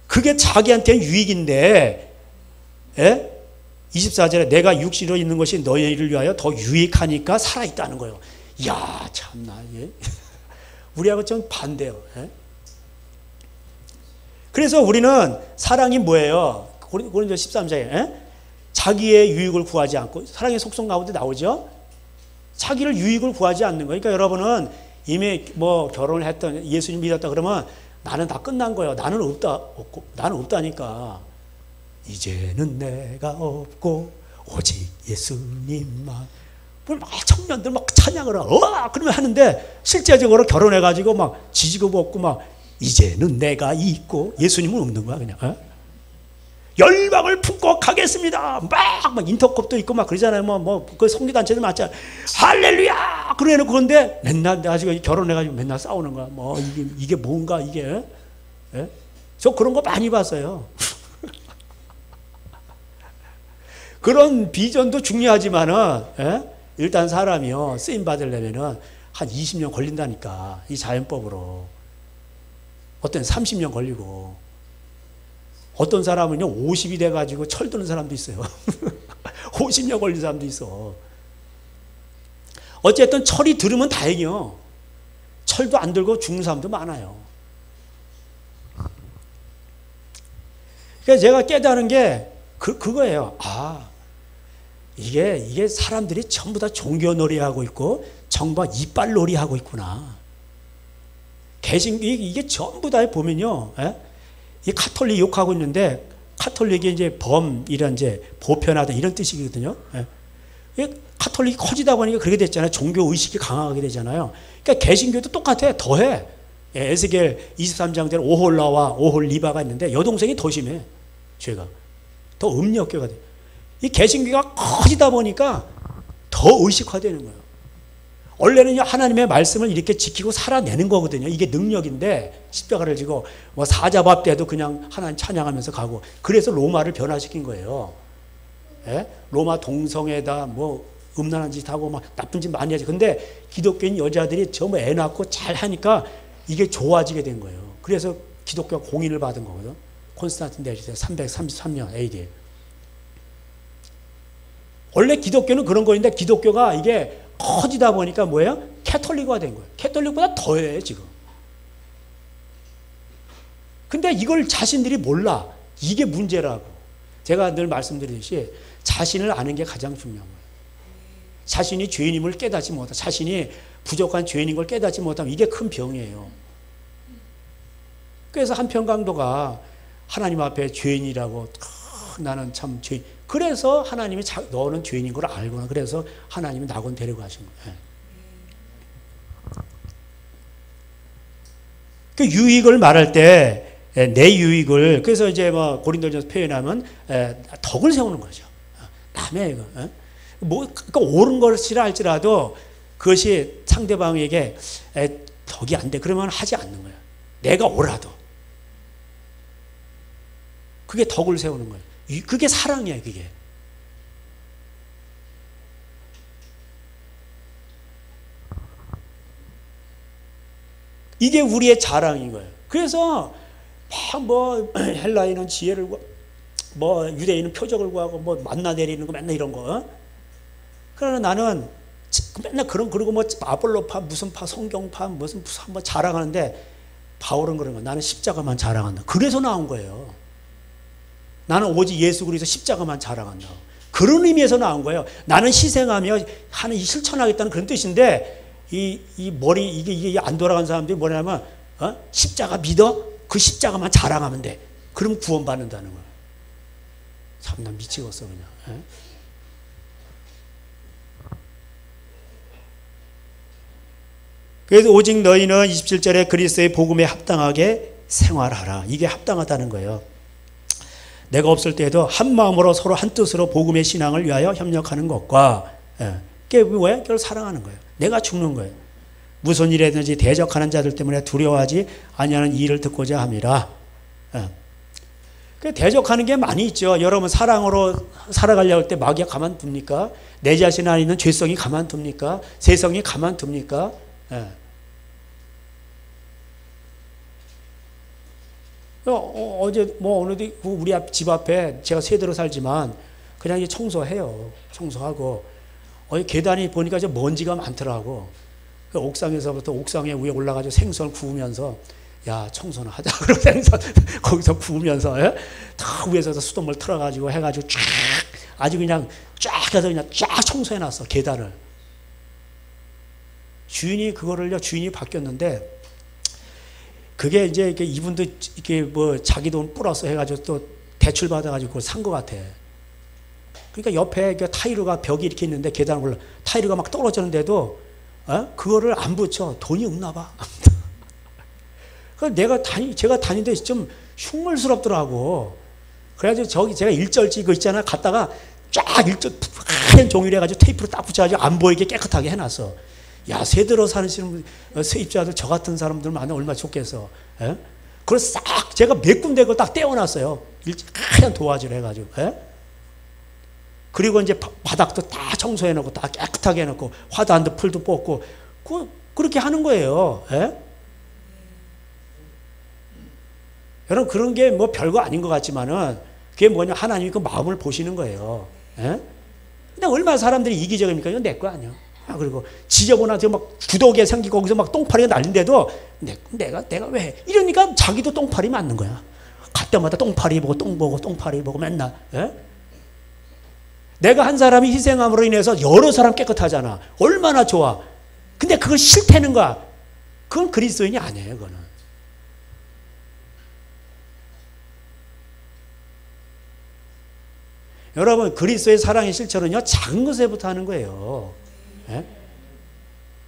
[SPEAKER 1] 그게 자기한테는 유익인데, 예? 24절에 내가 육신으로 있는 것이 너희를 위하여 더 유익하니까 살아있다는 거예요. 이야, 참나. 예? 우리하고 좀 반대요. 예? 그래서 우리는 사랑이 뭐예요? 고린도 13장에. 예? 자기의 유익을 구하지 않고, 사랑의 속성 가운데 나오죠? 자기를 유익을 구하지 않는 거예요. 그러니까 여러분은 이미 뭐 결혼을 했던, 예수님 믿었다 그러면 나는 다 끝난 거예요. 나는 없다니까. 이제는 내가 없고 오직 예수님만. 막 청년들 막 찬양을 하고 그러면 하는데 실제적으로 결혼해가지고 막 지지고 없고 막 이제는 내가 있고 예수님은 없는 거야 그냥. 어? 열방을 품고 가겠습니다. 막 인터컵도 있고 막 그러잖아요. 그 성교단체도 맞잖아요. 할렐루야! 그래놓고 그런데 맨날 아직 결혼해가지고 맨날 싸우는 거야. 뭐 이게 뭔가 이게. 예? 저 그런 거 많이 봤어요. 그런 비전도 중요하지만은, 예? 일단 사람이요, 쓰임 받으려면은 한 20년 걸린다니까. 이 자연법으로. 어떤 30년 걸리고 어떤 사람은요 50이 돼가지고 철드는 사람도 있어요. 50년 걸린 사람도 있어. 어쨌든 철이 들으면 다행이요. 철도 안 들고 죽는 사람도 많아요. 그래서 제가 깨달은 게 그거예요. 아, 이게 사람들이 전부 다 종교놀이 하고 있고 전부 다 이빨놀이 하고 있구나. 개신교 이게 전부 다 보면요, 예? 이 카톨릭 욕하고 있는데 카톨릭이 이제 이런 이제 보편화다 이런 뜻이거든요. 예? 카톨릭이 커지다 보니까 그렇게 됐잖아요. 종교 의식이 강하게 되잖아요. 그러니까 개신교도 똑같아. 더해. 예, 에스겔 23장대로 오홀라와 오홀리바가 있는데 여동생이 더 심해. 죄가 더 음력교가 돼. 이 개신교가 커지다 보니까 더 의식화되는 거예요. 원래는 하나님의 말씀을 이렇게 지키고 살아내는 거거든요. 이게 능력인데 십자가를 지고 뭐 사자밥 때도 그냥 하나님 찬양하면서 가고 그래서 로마를 변화시킨 거예요. 예? 로마 동성애다 뭐 음란한 짓 하고 막 나쁜 짓 많이 하지. 근데 기독교인 여자들이 전부 애 낳고 잘 하니까 이게 좋아지게 된 거예요. 그래서 기독교가 공인을 받은 거거든. 콘스탄틴 대제 333년 AD. 원래 기독교는 그런 거인데 기독교가 이게 커지다 보니까 뭐예요? 캐톨릭화 된 거예요. 캐톨릭보다 더해 지금. 근데 이걸 자신들이 몰라. 이게 문제라고. 제가 늘 말씀드리듯이 자신을 아는 게 가장 중요한 거예요. 자신이 죄인임을 깨닫지 못하고 자신이 부족한 죄인인 걸 깨닫지 못하면 이게 큰 병이에요. 그래서 한편 강도가 하나님 앞에 죄인이라고 나는 참 죄인. 그래서 하나님이 너는 죄인인 걸 알구나. 그래서 하나님이 낙원 데리고 가신 거예요. 그 유익을 말할 때 내 유익을 그래서 이제 뭐 고린도전서 표현하면 덕을 세우는 거죠. 남의 이거 뭐 그러니까 옳은 것이라 할지라도 그것이 상대방에게 덕이 안 돼. 그러면 하지 않는 거예요. 내가 옳아도 그게 덕을 세우는 거예요. 그게 사랑이에요. 그게. 이게 우리의 자랑인 거예요. 그래서 뭐 헬라인은 지혜를 뭐 유대인은 표적을 구하고 뭐 만나 내리는 거 맨날 이런 거. 그러나 나는 맨날 그리고 뭐 아볼로파 무슨 파 성경파 무슨 한번 자랑하는데 바울은 그런 거 나는 십자가만 자랑한다. 그래서 나온 거예요. 나는 오직 예수 그리스도 십자가만 자랑한다. 그런 의미에서 나온 거예요. 나는 희생하며 하는 실천하겠다는 그런 뜻인데 이 머리 이게 안 돌아간 사람들이 뭐냐면 십자가 믿어? 그 십자가만 자랑하면 돼. 그럼 구원받는다는 거예요. 참 난 미치겠어 그냥. 그래서 오직 너희는 27절에 그리스도의 복음에 합당하게 생활하라. 이게 합당하다는 거예요. 내가 없을 때에도 한 마음으로 서로 한 뜻으로 복음의 신앙을 위하여 협력하는 것과 그게 뭐야? 그걸 사랑하는 거예요. 내가 죽는 거예요. 무슨 일이든지 대적하는 자들 때문에 두려워하지 아니하는 일을 듣고자 함이라. 대적하는 게 많이 있죠. 여러분 사랑으로 살아가려고 할 때 마귀가 가만둡니까? 내 자신 안에 있는 죄성이 가만둡니까? 세성이 가만둡니까? 어제 뭐 어느 우리 집 앞에 제가 세대로 살지만 그냥 이제 청소해요. 청소하고 계단이 보니까 이제 먼지가 많더라고. 그 옥상에서부터 옥상에 위에 올라가서 생선 구우면서 야 청소는 하자. 그러고 생선 거기서 구우면서 다 위에서 수돗물 틀어가지고 해가지고 쫙 아주 그냥 쫙 해서 그냥 쫙 청소해놨어 계단을. 주인이 바뀌었는데 그게 이제 이분도 이렇게 뭐 자기 돈 플러스 해가지고 또 대출 받아가지고 산 것 같아. 그러니까 옆에 타이르가 벽이 이렇게 있는데 계단 올라 타이르가 막 떨어졌는데도 그거를 안 붙여. 돈이 없나 봐. 그래서 제가 다니는데 좀 흉물스럽더라고. 그래가지고 제가 일절지 그거 있잖아. 갔다가 쫙 하얀 종이를 해가지고 테이프로 딱 붙여가지고 안 보이게 깨끗하게 해놨어. 야, 새들어 사시는 세입자들 저 같은 사람들 많으면 얼마나 좋겠어. 그걸 싹 제가 몇 군데 그걸 딱 떼어놨어요. 하얀 도화지를 해가지고. 그리고 이제 바닥도 다 청소해놓고 다 깨끗하게 해놓고 화단도 풀도 뽑고 그렇게 하는 거예요. 여러분 그런 게 뭐 별거 아닌 것 같지만은 그게 뭐냐 하나님이 그 마음을 보시는 거예요. 예? 근데 얼마나 사람들이 이기적입니까? 이건 내 거 아니야. 그리고 지저분하게 막 구더기에 생기고 거기서 막 똥파리가 날린데도 내가 왜 해? 이러니까 자기도 똥파리 맞는 거야. 갈 때마다 똥파리 보고 똥 보고 똥파리 보고 맨날. 예? 내가 한 사람이 희생함으로 인해서 여러 사람 깨끗하잖아. 얼마나 좋아. 근데 그걸 싫다는 거야. 그건 그리스도인이 아니에요. 그거는. 여러분 그리스도의 사랑의 실천은요 작은 것에부터 하는 거예요. 예?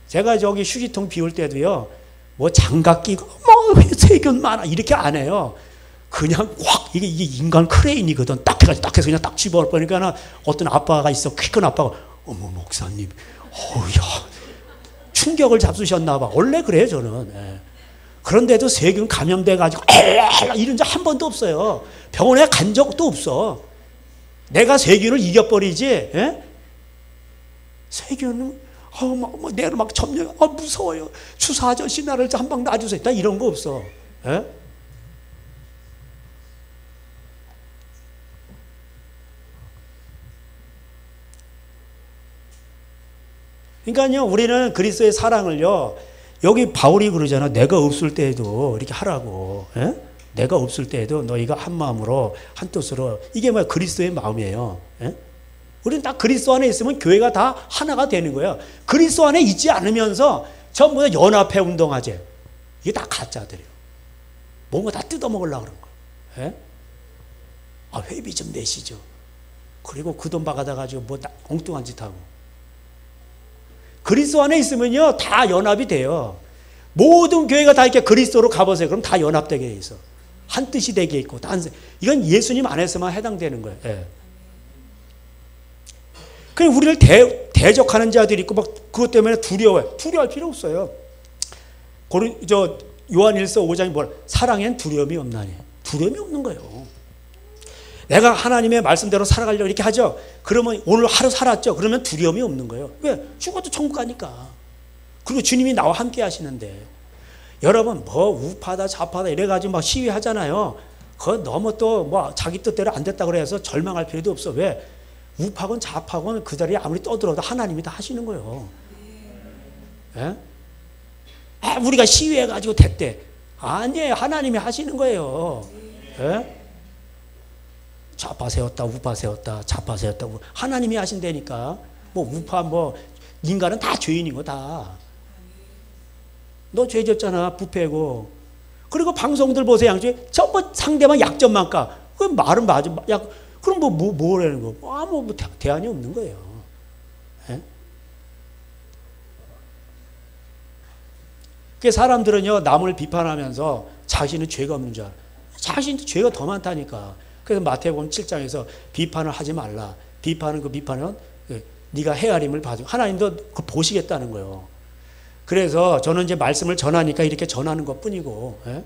[SPEAKER 1] 제가 저기 휴지통 비울 때도요 뭐 장갑 끼고 뭐 세균 많아 이렇게 안 해요. 그냥 확 이게 인간 크레인이거든. 딱 해가지고 딱 해서 그냥 딱 집어버리니까 어떤 아빠가 있어. 키 큰 아빠가 어머 목사님 어야 충격을 잡수셨나 봐. 원래 그래요 저는. 예. 그런데도 세균 감염돼가지고 이런 적 한 번도 없어요. 병원에 간 적도 없어. 내가 세균을 이겨버리지. 예? 세균은 내가 막 점령 무서워요. 주사 아저씨 나를 한 방 놔주세요. 나 이런 거 없어. 예? 그러니까요 우리는 그리스도의 사랑을요 여기 바울이 그러잖아. 내가 없을 때에도 이렇게 하라고. 예? 내가 없을 때에도 너희가 한 마음으로 한 뜻으로. 이게 뭐야 그리스도의 마음이에요. 예? 우리는 딱 그리스도 안에 있으면 교회가 다 하나가 되는 거예요. 그리스도 안에 있지 않으면서 전부 다 연합회 운동하지. 이게 다 가짜들이에요. 뭔가 다 뜯어먹으려고 그런 거예요. 예? 회비 좀 내시죠. 그리고 그 돈 받아가지고 뭐 엉뚱한 짓 하고. 그리스도 안에 있으면요 다 연합이 돼요. 모든 교회가 다 이렇게 그리스도로 가보세요. 그럼 다 연합되게 있어. 한 뜻이 되게 있고 이건 예수님 안에서만 해당되는 거예요. 예. 그냥 우리를 대적하는 자들이 있고 막 그것 때문에 두려워해. 두려워할 필요 없어요. 요한일서 5장이 뭐라? 사랑엔 두려움이 없나니. 두려움이 없는 거예요. 내가 하나님의 말씀대로 살아가려고 이렇게 하죠. 그러면 오늘 하루 살았죠. 그러면 두려움이 없는 거예요. 왜? 죽어도 천국 가니까. 그리고 주님이 나와 함께 하시는데. 여러분 뭐 우파다 좌파다 이래가지고 막 시위하잖아요. 그거 너무 또 뭐 자기 뜻대로 안 됐다 그래서 절망할 필요도 없어. 왜? 우파건 좌파건 그 자리에 아무리 떠들어도 하나님이 다 하시는 거예요. 예? 우리가 시위해가지고 됐대. 아니에요. 하나님이 하시는 거예요. 예? 좌파 세웠다 우파 세웠다 좌파 세웠다 하나님이 하신다니까. 뭐 우파 뭐 인간은 다 죄인이고 다. 너 죄 졌잖아. 부패고. 그리고 방송들 보세요. 양쪽에 전부 상대방 약점만 까. 그 말은 맞아. 그럼 뭐라는 거? 아무 대안이 없는 거예요. 예? 그 사람들은요 남을 비판하면서 자신은 죄가 없는 줄 알아. 자신도 죄가 더 많다니까. 그래서 마태복음 7장에서 비판을 하지 말라. 비판은 네가 헤아림을 봐줘. 하나님도 그걸 보시겠다는 거예요. 그래서 저는 이제 말씀을 전하니까 이렇게 전하는 것뿐이고. 예?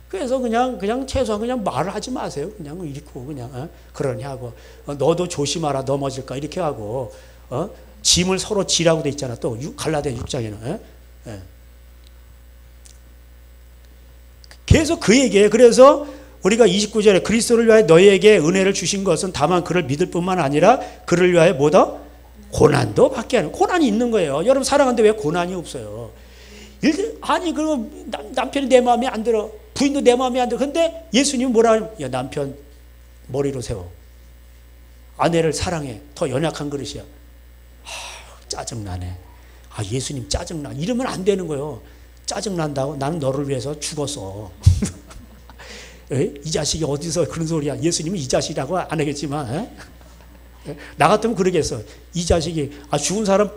[SPEAKER 1] 그래서 그냥 최소한 그냥 말을 하지 마세요. 그냥 읽고 그냥 그러니 하고 너도 조심하라 넘어질까 이렇게 하고 짐을 서로 지라고 돼 있잖아. 또 갈라디아 6장에는. 예? 계속 그 얘기예요. 그래서 우리가 29절에 그리스도를 위하여 너희에게 은혜를 주신 것은 다만 그를 믿을 뿐만 아니라 그를 위하여 뭐다? 고난도 받게 하는. 고난이 있는 거예요. 여러분 사랑하는데 왜 고난이 없어요? 아니 그럼 남편이 내 마음에 안 들어. 부인도 내 마음에 안 들어. 근데 예수님은 뭐라 하냐면 야 남편 머리로 세워. 아내를 사랑해. 더 연약한 그릇이야. 짜증나네. 예수님 짜증나. 이러면 안 되는 거예요. 짜증난다고? 나는 너를 위해서 죽었어. 이 자식이 어디서 그런 소리야. 예수님은 이 자식이라고 안 하겠지만 나 같으면 그러겠어. 이 자식이 죽은 사람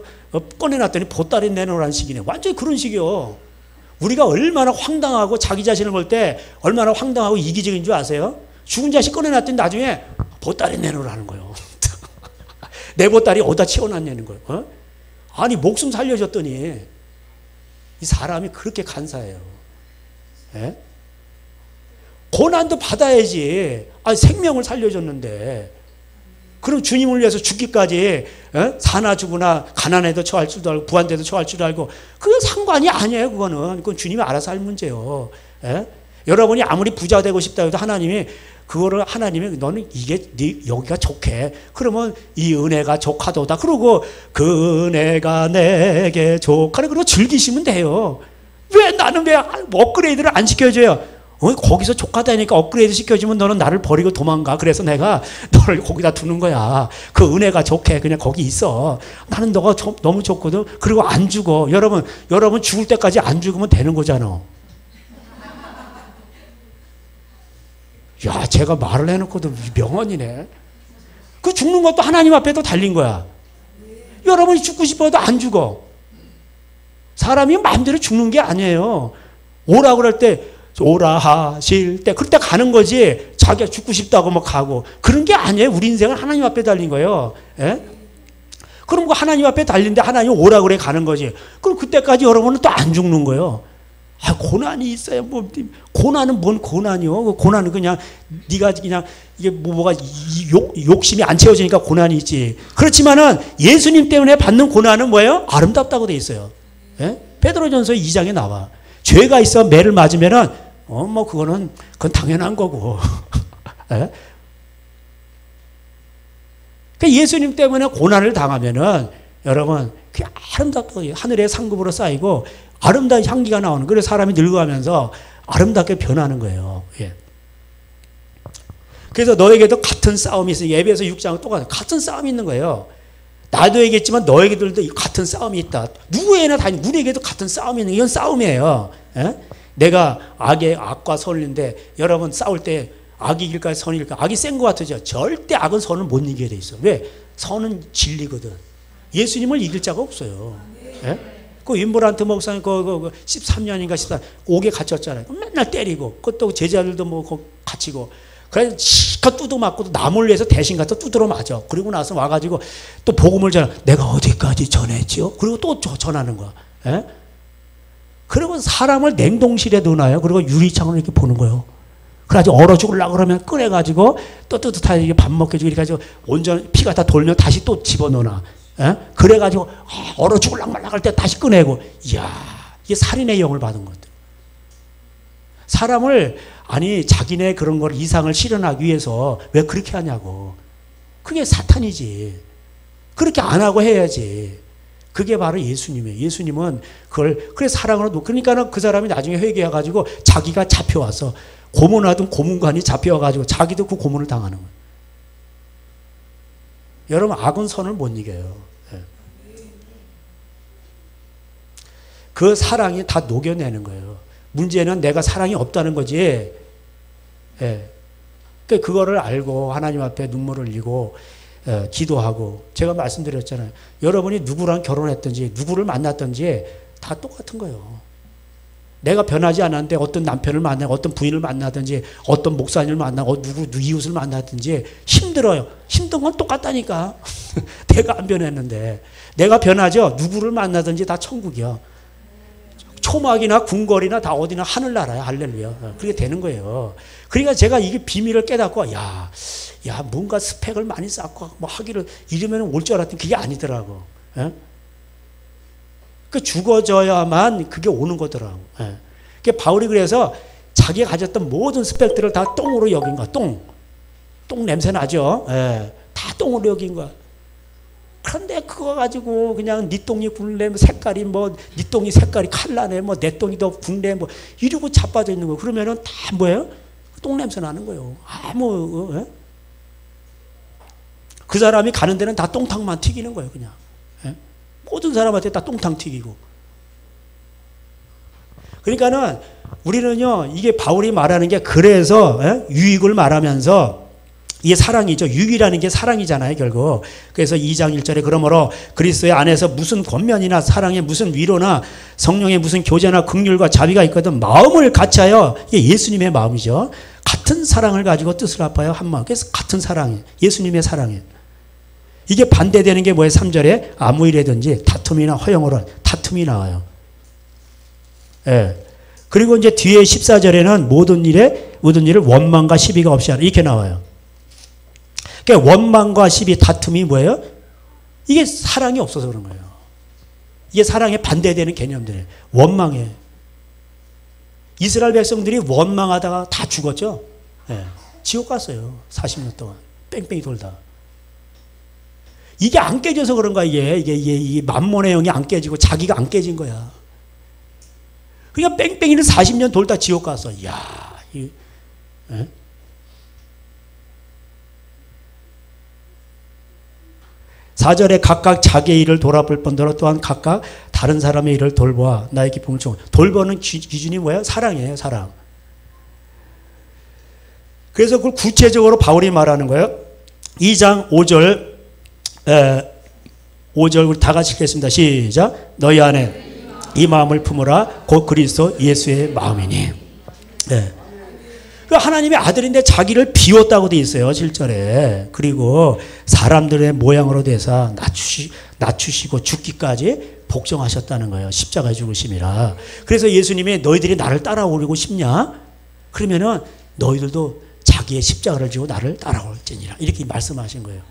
[SPEAKER 1] 꺼내놨더니 보따리 내놓으라는 식이네. 완전히 그런 식이요. 우리가 얼마나 황당하고 자기 자신을 볼 때 얼마나 황당하고 이기적인 줄 아세요? 죽은 자식 꺼내놨더니 나중에 보따리 내놓으라는 거예요. 내 보따리 어디다 채워놨냐는 거예요. 아니 목숨 살려줬더니 이 사람이 그렇게 간사해요. 예? 고난도 받아야지. 생명을 살려줬는데. 그럼 주님을 위해서 죽기까지 사나 죽으나 가난해도 처할 줄도 알고 부한데도 처할 줄도 알고 그건 상관이 아니에요. 그건 주님이 알아서 할 문제예요. 예? 여러분이 아무리 부자 되고 싶다 해도 하나님이 너는 이게 여기가 좋게. 그러면 이 은혜가 좋하도다. 그러고 그 은혜가 내게 좋하네. 그러고 즐기시면 돼요. 왜 나는 왜 업그레이드를 안 시켜줘요? 거기서 좋하다니까 업그레이드 시켜주면 너는 나를 버리고 도망가. 그래서 내가 너를 거기다 두는 거야. 그 은혜가 좋게 그냥 거기 있어. 나는 너가 너무 좋거든. 그리고 안 죽어. 여러분 죽을 때까지 안 죽으면 되는 거잖아. 야, 제가 말을 해놓고도 명언이네. 그 죽는 것도 하나님 앞에도 달린 거야. 여러분이 죽고 싶어도 안 죽어. 사람이 마음대로 죽는 게 아니에요. 오라 그럴 때, 오라 하실 때, 그럴 때 가는 거지. 자기가 죽고 싶다고 막 가고. 그런 게 아니에요. 우리 인생은 하나님 앞에 달린 거예요. 예? 그럼 그 하나님 앞에 달린데 하나님 오라 그래 가는 거지. 그럼 그때까지 여러분은 또 안 죽는 거예요. 고난이 있어요. 고난은 뭔 고난이요? 고난은 그냥 네가 그냥 이게 뭐가 욕심이 안 채워지니까 고난이 있지. 그렇지만은 예수님 때문에 받는 고난은 뭐예요? 아름답다고 돼 있어요. 예? 베드로전서 2장에 나와. 죄가 있어 매를 맞으면은 그건 당연한 거고. 예? 그러니까 예수님 때문에 고난을 당하면은 여러분 그 아름답고 하늘의 상급으로 쌓이고 아름다운 향기가 나오는. 그래서 사람이 늙어가면서 아름답게 변하는 거예요. 예. 그래서 너에게도 같은 싸움이 있어요. 에베소 6장은 똑같아요. 같은 싸움이 있는 거예요. 나도 얘기했지만 너에게들도 같은 싸움이 있다. 누구에게나 다 우리에게도 같은 싸움이 있는. 이건 싸움이에요. 예? 내가 악과 선인데 여러분 싸울 때 악이 이길까 선이 이길까? 악이 센 것 같으죠. 절대 악은 선을 못 이기게 돼 있어. 왜? 선은 진리거든. 예수님을 이길 자가 없어요. 예? 그 윈브란트 목사님 13년인가 14년 옥에 갇혔잖아요. 맨날 때리고 그것도 제자들도 갇히고 그래서 시컷 두드 맞고도 남을 위해서 대신 가서 두드러 맞아. 그리고 나서 와가지고 또 복음을 전해. 내가 어디까지 전했지요? 그리고 또 전하는 거야. 예? 그리고 사람을 냉동실에 넣어놔요. 그리고 유리창으로 이렇게 보는 거예요. 그래가지고 얼어 죽으려고 그러면 꺼내가지고 또 뜨뜻하게 밥 먹여주고 이렇게 해가지고 온전 피가 다 돌면 다시 또 집어넣어놔. 에? 그래가지고 얼어 죽을랑 말랑 할 때 다시 꺼내고. 이야, 이게 살인의 영을 받은 것들. 사람을 자기네 그런 걸 이상을 실현하기 위해서 왜 그렇게 하냐고. 그게 사탄이지. 그렇게 안 하고 해야지. 그게 바로 예수님이에요. 예수님은 그래 사랑으로 그러니까는 그 사람이 나중에 회개해가지고 자기가 잡혀와서 고문하던 고문관이 잡혀와가지고 자기도 그 고문을 당하는 거예요. 여러분 악은 선을 못 이겨요. 예. 그 사랑이 다 녹여내는 거예요. 문제는 내가 사랑이 없다는 거지. 예. 그거를 알고 하나님 앞에 눈물을 흘리고 기도하고. 제가 말씀드렸잖아요. 여러분이 누구랑 결혼했든지 누구를 만났든지 다 똑같은 거예요. 내가 변하지 않았는데 어떤 남편을 만나고 어떤 부인을 만나든지 어떤 목사님을 만나고 누구 이웃을 만나든지 힘들어요. 힘든 건 똑같다니까. 내가 안 변했는데. 내가 변하죠. 누구를 만나든지 다 천국이야. 초막이나 궁궐이나 다 어디나 하늘나라야. 할렐루야. 그렇게 되는 거예요. 그러니까 제가 이게 비밀을 깨닫고 야 뭔가 스펙을 많이 쌓고 하기를 이러면 올 줄 알았더니 그게 아니더라고. 예? 죽어져야만 그게 오는 거더라고. 예. 바울이 그래서 자기가 가졌던 모든 스펙들을 다 똥으로 여긴 거야. 똥 냄새 나죠. 예. 다 똥으로 여긴 거야. 그런데 그거 가지고 그냥 네 똥이 굴래 색깔이 네 똥이 색깔이 칼라네 내 똥이 더 굴래 이러고 자빠져 있는 거. 그러면은 다 뭐예요? 똥 냄새 나는 거예요. 예? 그 사람이 가는 데는 다 똥탕만 튀기는 거예요. 그냥. 예? 모든 사람한테 다 똥탕 튀기고. 그러니까는 우리는요, 이게 바울이 말하는 게 그래서 유익을 말하면서 이게 사랑이죠. 유익이라는 게 사랑이잖아요, 결국. 그래서 2장 1절에 그러므로 그리스도의 안에서 무슨 권면이나 사랑에 무슨 위로나 성령의 무슨 교제나 긍휼과 자비가 있거든 마음을 같이하여 이게 예수님의 마음이죠. 같은 사랑을 가지고 뜻을 합하여 한 마음. 그래서 같은 사랑이에요. 예수님의 사랑이에요. 이게 반대되는 게 뭐예요? 3절에 아무 일이든지 다툼이나 허영으로 다툼이 나와요. 예. 그리고 이제 뒤에 14절에는 모든 일을 원망과 시비가 없이 하라. 이렇게 나와요. 그러니까 원망과 시비, 다툼이 뭐예요? 이게 사랑이 없어서 그런 거예요. 이게 사랑에 반대되는 개념들이에요. 원망해. 이스라엘 백성들이 원망하다가 다 죽었죠. 예. 지옥 갔어요. 40년 동안 뺑뺑이 돌다. 이게 안 깨져서 그런 거야. 이게 만몬의 영이 안 깨지고 자기가 안 깨진 거야. 그러니까 뺑뺑이를 40년 돌다 지옥 갔어. 이야. 예? 4절에 각각 자기의 일을 돌아볼 뿐더러 또한 각각 다른 사람의 일을 돌보아 나의 기쁨을 총. 돌보는 기준이 뭐예요? 사랑이에요. 사랑. 그래서 그걸 구체적으로 바울이 말하는 거예요. 2장 5절 5절 우리 다 같이 읽겠습니다. 시작. 너희 안에 이 마음을 품으라. 곧 그리스도 예수의 마음이니. 네. 하나님의 아들인데 자기를 비웠다고 돼 있어요. 7절에. 그리고 사람들의 모양으로 돼서 낮추시고 죽기까지 복종하셨다는 거예요. 십자가에 죽으심이라. 그래서 예수님이 너희들이 나를 따라오려고 싶냐? 그러면은 너희들도 자기의 십자가를 지고 나를 따라올지니라. 이렇게 말씀하신 거예요.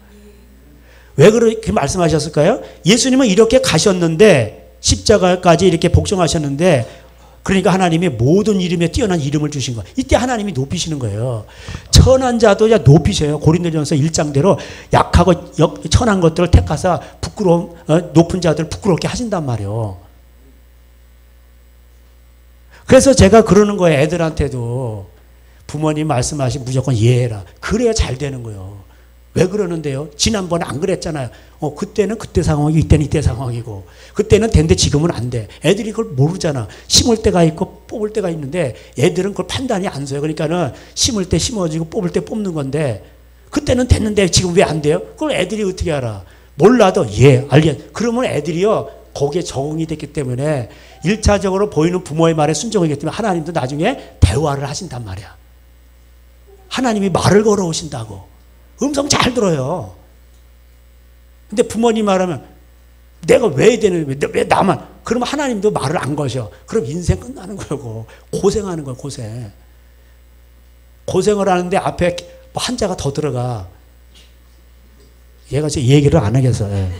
[SPEAKER 1] 왜 그렇게 말씀하셨을까요? 예수님은 이렇게 가셨는데 십자가까지 이렇게 복종하셨는데 그러니까 하나님이 모든 이름에 뛰어난 이름을 주신 거예요. 이때 하나님이 높이시는 거예요. 천한 자도 높이셔요. 고린도전서 1장대로 약하고 천한 것들을 택하사 부끄러운 높은 자들을 부끄럽게 하신단 말이에요. 그래서 제가 그러는 거예요. 애들한테도 부모님 말씀하신 무조건 이해해라. 그래야 잘 되는 거예요. 왜 그러는데요? 지난번에 안 그랬잖아요. 그때는 그때 상황이고 이때는 이때 상황이고 그때는 된데 지금은 안 돼. 애들이 그걸 모르잖아. 심을 때가 있고 뽑을 때가 있는데 애들은 그걸 판단이 안 서요. 그러니까는 심을 때 심어지고 뽑을 때 뽑는 건데 그때는 됐는데 지금 왜 안 돼요? 그걸 애들이 어떻게 알아? 몰라도 알겠. 그러면 애들이요 거기에 적응이 됐기 때문에 1차적으로 보이는 부모의 말에 순종하기 때문에 하나님도 나중에 대화를 하신단 말이야. 하나님이 말을 걸어오신다고. 음성 잘 들어요. 근데 부모님 말하면 내가 왜 되는, 왜 나만. 그러면 하나님도 말을 안 거셔. 그럼 인생 끝나는 거고. 고생하는 거야, 고생. 고생을 하는데 앞에 뭐 한자가 더 들어가. 얘가 제 얘기를 안 하겠어. 예.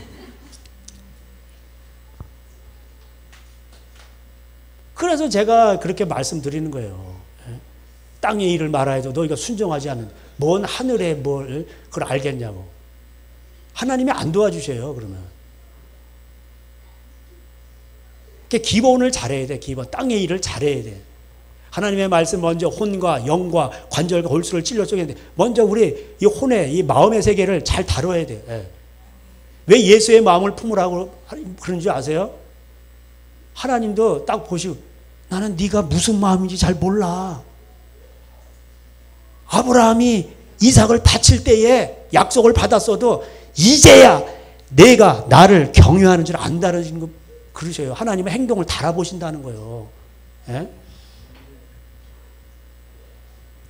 [SPEAKER 1] 그래서 제가 그렇게 말씀드리는 거예요. 땅의 일을 말아야죠. 너희가 순종하지 않는 먼 하늘에 뭘 그걸 알겠냐고. 하나님이 안 도와주셔요. 그러면 기본을 잘해야 돼. 기본 땅의 일을 잘해야 돼. 하나님의 말씀 먼저 혼과 영과 관절과 골수를 찔러 쪼개는데 먼저 우리 이 혼의 이 마음의 세계를 잘 다뤄야 돼. 예. 왜 예수의 마음을 품으라고 그런 줄 아세요? 하나님도 딱 보시고 나는 네가 무슨 마음인지 잘 몰라. 아브라함이 이삭을 바칠 때에 약속을 받았어도 이제야 내가 나를 경유하는 줄 안다는 거 그러셔요. 하나님의 행동을 달아보신다는 거예요. 예?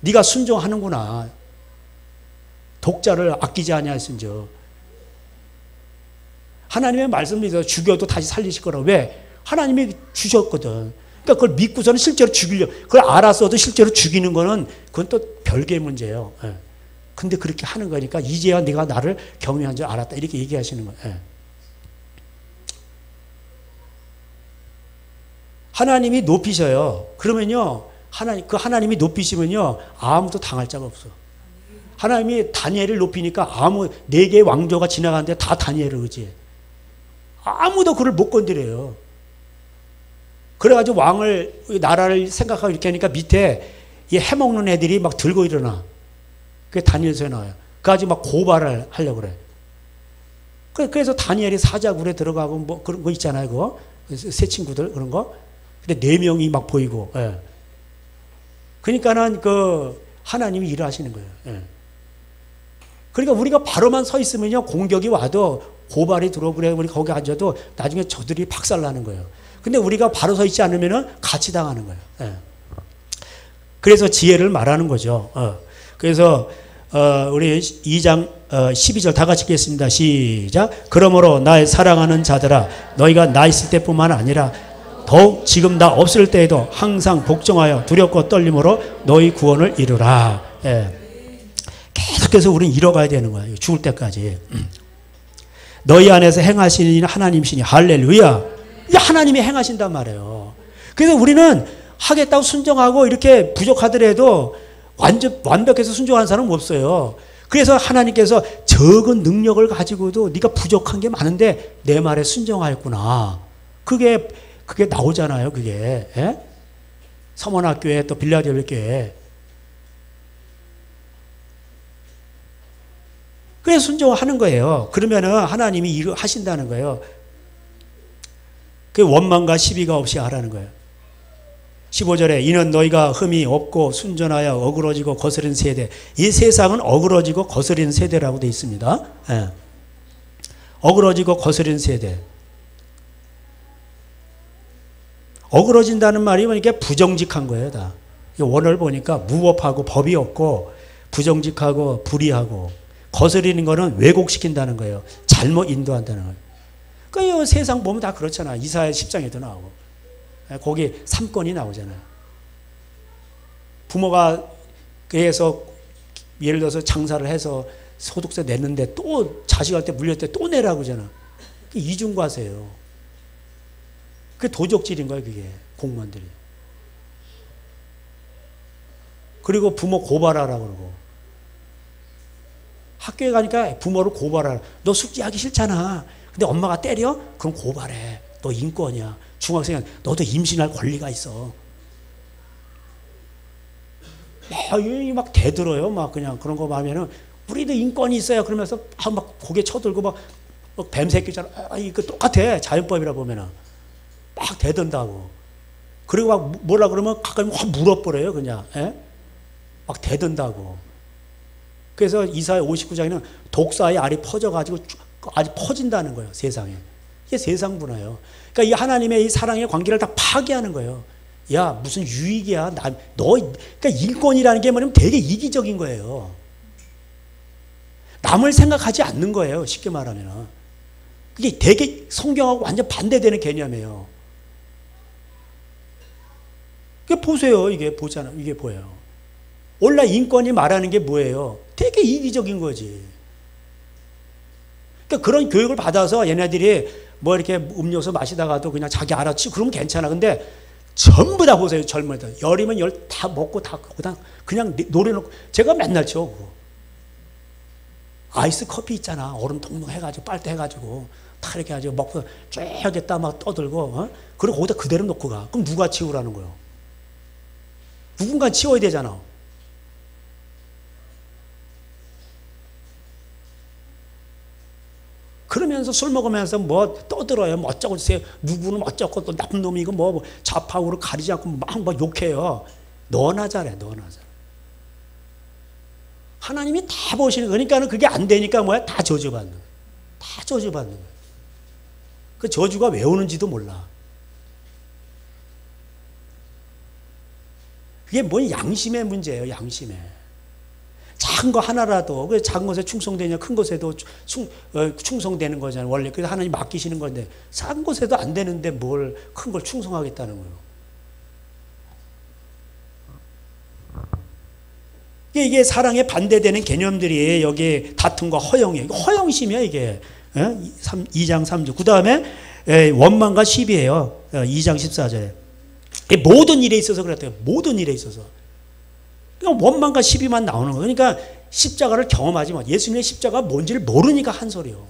[SPEAKER 1] 네가 순종하는구나. 독자를 아끼지 아니하신저. 하나님의 말씀을 믿어 죽여도 다시 살리실 거라고. 왜? 하나님이 주셨거든. 그러니까 그걸 믿고서는 실제로 죽이려. 그걸 알았어도 실제로 죽이는 거는 그건 또 별개의 문제예요. 예. 근데 그렇게 하는 거니까 이제야 네가 나를 경외한 줄 알았다. 이렇게 얘기하시는 거예요. 예. 하나님이 높이셔요. 그러면요. 하나님이 높이시면요. 아무도 당할 자가 없어. 하나님이 다니엘을 높이니까 네 개의 왕조가 지나가는데 다 다니엘을 의지해. 아무도 그를 못 건드려요. 그래가지고 나라를 생각하고 이렇게 하니까 밑에 이 해먹는 애들이 막 들고 일어나. 그게 다니엘서에 나와요. 그래가지고 막 고발을 하려고 그래. 그래서 다니엘이 사자굴에 들어가고 뭐 그런 거 있잖아요. 그거. 새 친구들 그런 거. 근데 4명이 막 보이고. 예. 그러니까는 하나님이 일을 하시는 거예요. 예. 그러니까 우리가 바로만 서 있으면요. 공격이 와도 고발이 들어오고 그래. 우리 거기 앉아도 나중에 저들이 박살나는 거예요. 근데 우리가 바로 서 있지 않으면 같이 당하는 거예요. 예. 그래서 지혜를 말하는 거죠. 그래서 우리 2장 12절 다 같이 읽겠습니다. 시작. 그러므로 나의 사랑하는 자들아 너희가 나 있을 때뿐만 아니라 더욱 지금 나 없을 때에도 항상 복종하여 두렵고 떨림으로 너희 구원을 이루라. 예. 계속해서 우리는 이뤄가야 되는 거예요. 죽을 때까지. 너희 안에서 행하시는 하나님이시니 할렐루야. 하나님이 행하신단 말이에요. 그래서 우리는 하겠다고 순종하고 이렇게 부족하더라도 완벽해서 순종하는 사람은 없어요. 그래서 하나님께서 적은 능력을 가지고도 네가 부족한 게 많은데 내 말에 순종하였구나. 그게 나오잖아요. 그게. 예? 서문학교에 또 빌라델비아 교회. 그래서 순종하는 거예요. 그러면은 하나님이 일을 하신다는 거예요. 그 원망과 시비가 없이 하라는 거예요. 15절에 이는 너희가 흠이 없고 순전하여 어그러지고 거스린 세대. 이 세상은 어그러지고 거스린 세대라고 되어 있습니다. 예. 어그러지고 거스린 세대. 어그러진다는 말이 이게 부정직한 거예요. 다. 원어를 보니까 무법하고 법이 없고 부정직하고 불의하고 거스리는 거는 왜곡시킨다는 거예요. 잘못 인도한다는 거예요. 그 세상 보면 다 그렇잖아. 이사야 10장에도 나오고. 거기 3건이 나오잖아요. 부모가 그래서 예를 들어서 장사를 해서 소득세 냈는데 또 자식한테 물렸을 때 또 내라고 하잖아. 이중과세예요. 그게 도적질인 거예요. 그게 공무원들이. 그리고 부모 고발하라고 그러고. 학교에 가니까 부모를 고발하라. 너 숙제하기 싫잖아. 근데 엄마가 때려? 그럼 고발해. 너 인권이야. 중학생은 너도 임신할 권리가 있어. 막 대들어요. 막 그냥 그런 거 하면은 우리도 인권이 있어요. 그러면서 막 고개 쳐들고 막 뱀새끼잖아. 이거 똑같아. 자연법이라 보면은 막 대든다고. 그리고 막 뭐라 그러면 가까이 확 물어버려요. 그냥. 예? 막 대든다고. 그래서 이사야 59장에는 독사의 알이 퍼져가지고 알이 퍼진다는 거예요. 세상에. 이게 세상 문화예요. 그러니까 이 하나님의 이 사랑의 관계를 다 파괴하는 거예요. 야, 무슨 유익이야. 그러니까 인권이라는 게 뭐냐면 되게 이기적인 거예요. 남을 생각하지 않는 거예요. 쉽게 말하면. 그게 되게 성경하고 완전 반대되는 개념이에요. 이게 보세요. 이게 보잖아요. 이게 보여요. 원래 인권이 말하는 게 뭐예요? 되게 이기적인 거지. 그러니까 그런 교육을 받아서 얘네들이 뭐 이렇게 음료수 마시다가도 그냥 자기 알아치 그러면 괜찮아. 근데 전부 다 보세요. 젊은이들. 열이면 열 다 먹고 다 그냥 노려놓고. 제가 맨날 쳐. 아이스 커피 있잖아. 얼음 동동 해가지고 빨대 해가지고 다 이렇게 해가지고 먹고 쭉 하겠다 막 떠들고. 어? 그리고 거기다 그대로 놓고 가. 그럼 누가 치우라는 거예요? 누군가 치워야 되잖아. 그러면서 술 먹으면서 뭐 떠들어요. 뭐 어쩌고 저쩌고 누구는 어쩌고 또 나쁜 놈이고 뭐 좌파우로 가리지 않고 막 욕해요. 너나 잘해. 너나 잘해. 하나님이 다 보시는 그러니까는 그게 안 되니까 뭐야? 다 저주받는 거예요. 다 저주받는 거예요. 그 저주가 왜 오는지도 몰라. 그게 뭔 양심의 문제예요. 양심의. 작은 거 하나라도 그 작은 것에 충성되냐 큰 것에도 충성되는 거잖아요. 원래 그래서 하나님 맡기시는 건데 작은 것에도 안 되는데 뭘 큰 걸 충성하겠다는 거예요. 이게 사랑에 반대되는 개념들이 여기 다툼과 허영이에요. 허영심이야 이게. 2장 3절. 그 다음에 원망과 시비예요. 2장 14절에. 모든 일에 있어서 그랬대요. 모든 일에 있어서. 그냥 원망과 시비만 나오는 거예요. 그러니까 십자가를 경험하지 마. 예수님의 십자가가 뭔지를 모르니까 한 소리요.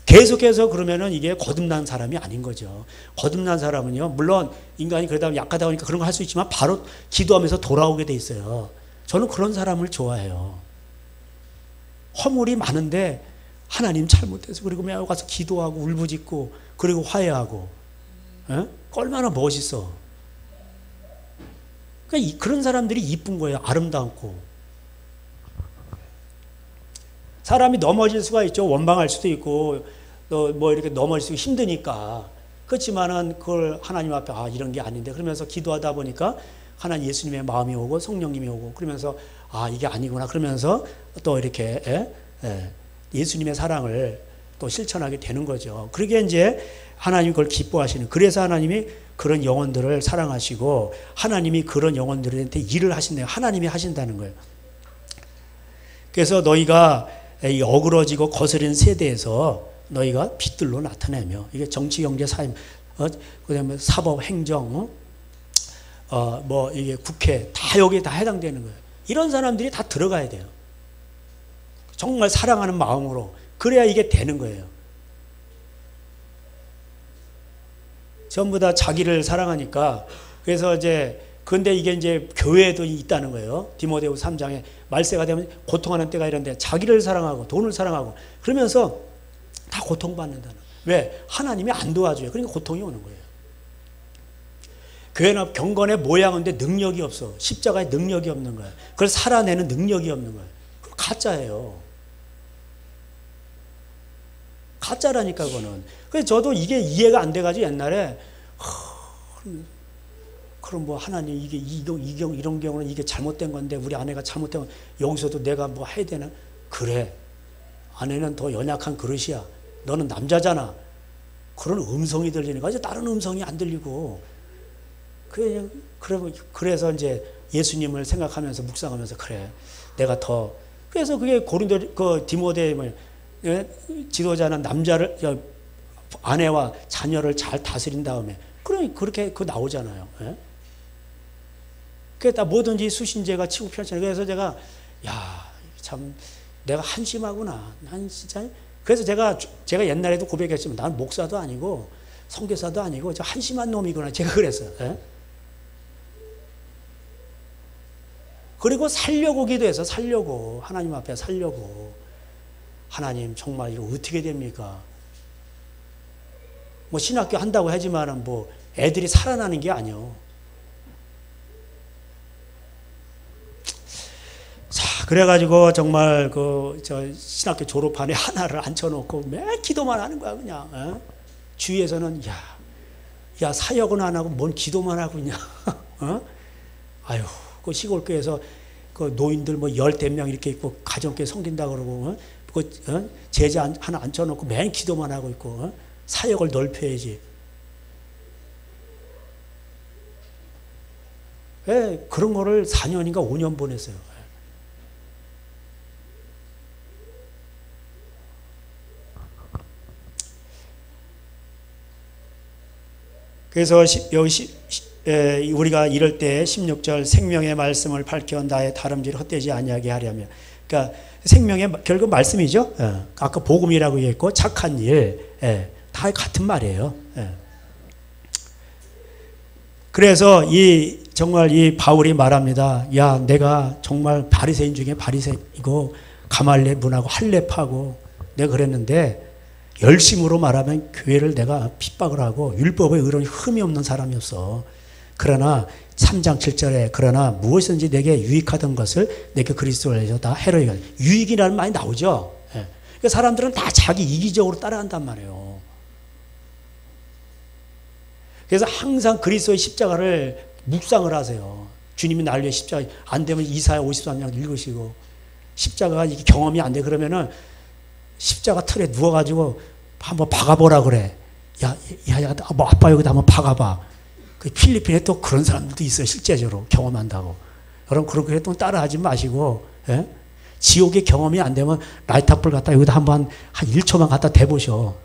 [SPEAKER 1] 계속해서 그러면은 이게 거듭난 사람이 아닌 거죠. 거듭난 사람은요, 물론 인간이 그러다 약하다 보니까 그런 거 할 수 있지만 바로 기도하면서 돌아오게 돼 있어요. 저는 그런 사람을 좋아해요. 허물이 많은데 하나님 잘못해서 그리고 매우 가서 기도하고 울부짖고 그리고 화해하고. 에? 얼마나 멋있어. 그러니까 그런 사람들이 이쁜 거예요. 아름답고. 사람이 넘어질 수가 있죠. 원망할 수도 있고 또 뭐 이렇게 넘어질 수 힘드니까. 그렇지만은 그걸 하나님 앞에 이런 게 아닌데 그러면서 기도하다 보니까 하나님 예수님의 마음이 오고 성령님이 오고 그러면서 이게 아니구나 그러면서 또 이렇게 예수님의 사랑을 또 실천하게 되는 거죠. 그러게 이제 하나님이 그걸 기뻐하시는. 그래서 하나님이 그런 영혼들을 사랑하시고 하나님이 그런 영혼들한테 일을 하신대요. 하나님이 하신다는 거예요. 그래서 너희가 이 어그러지고 거스른 세대에서 너희가 빛들로 나타내며, 이게 정치, 경제, 사회, 그다음에 사법, 행정, 뭐 이게 국회 다 여기에 다 해당되는 거예요. 이런 사람들이 다 들어가야 돼요. 정말 사랑하는 마음으로. 그래야 이게 되는 거예요. 전부 다 자기를 사랑하니까. 그래서 근데 이게 이제 교회에도 있다는 거예요. 디모데후서 3장에 말세가 되면 고통하는 때가 이런데 자기를 사랑하고 돈을 사랑하고 그러면서 다 고통받는다는. 왜? 하나님이 안 도와줘요. 그러니까 고통이 오는 거예요. 교회는 경건의 모양인데 능력이 없어. 십자가에 능력이 없는 거야. 그걸 살아내는 능력이 없는 거야. 가짜예요. 가짜라니까 그거는. 그래서 저도 이게 이해가 안 돼가지고 옛날에 그럼 뭐 하나님 이게 이런 경우는 이게 잘못된 건데 우리 아내가 잘못된 건 여기서도 내가 뭐 해야 되나? 그래. 아내는 더 연약한 그릇이야. 너는 남자잖아. 그런 음성이 들리니까 이제 다른 음성이 안 들리고. 그래서 이제 예수님을 생각하면서 묵상하면서 그래. 내가 더. 그래서 그게 고린도 디모데의 지도자는 남자를 아내와 자녀를 잘 다스린 다음에 그렇게 나오잖아요. 예? 그게 뭐든지 수신제가 치고 편찮아요. 그래서 제가 참 내가 한심하구나. 난 진짜. 그래서 제가 옛날에도 고백했지만 난 목사도 아니고 선교사도 아니고 저 한심한 놈이구나. 제가 그랬어요. 예? 그리고 살려고 기도해서 살려고 하나님 앞에 살려고. 하나님 정말 이거 어떻게 됩니까? 뭐 신학교 한다고 하지만은 뭐 애들이 살아나는 게 아니요. 자, 그래가지고 정말 저 신학교 졸업반에 하나를 앉혀놓고 매일 기도만 하는 거야 그냥. 어? 주위에서는 야 사역은 안 하고 뭔 기도만 하고 있냐. 어? 아유, 그 시골교회에서 그 노인들 뭐 10명 이렇게 있고 가정교회 섬긴다 그러고 제자 하나 앉혀놓고 매일 기도만 하고 있고 사역을 넓혀야지. 왜 그런 거를 4년인가 5년 보냈어요. 그래서 여기 우리가 이럴 때 16절 생명의 말씀을 밝혀 나의 다름질을 헛되지 아니하게 하려면, 그러니까 생명의 결국 말씀이죠. 아까 복음이라고 했고 착한 일, 다 같은 말이에요. 그래서 정말 이 바울이 말합니다. 야, 내가 정말 바리새인 중에 바리새이고 가말리엘 문하고 할례파고 내가 그랬는데 열심으로 말하면 교회를 내가 핍박을 하고 율법의 의론이 흠이 없는 사람이었어. 그러나 3장 7절에 그러나 무엇이든지 내게 유익하던 것을 내게 그리스도를 위해서 다 해로이 여기라. 유익이라는 말이 나오죠. 그러니까 사람들은 다 자기 이기적으로 따라간단 말이에요. 그래서 항상 그리스도의 십자가를 묵상을 하세요. 주님이 날 위해 십자가 안 되면 이사야 53장 읽으시고, 십자가가 이게 경험이 안 돼 그러면은 십자가 틀에 누워가지고 한번 박아보라 그래. 뭐 아빠 여기다 한번 박아봐. 그 필리핀에 또 그런 사람들도 있어요. 실제적으로 경험한다고. 여러분 그렇게 또 따라하지 마시고, 예? 지옥의 경험이 안 되면 라이터불 갖다 여기다 한번 한 1초만 갖다 대보셔.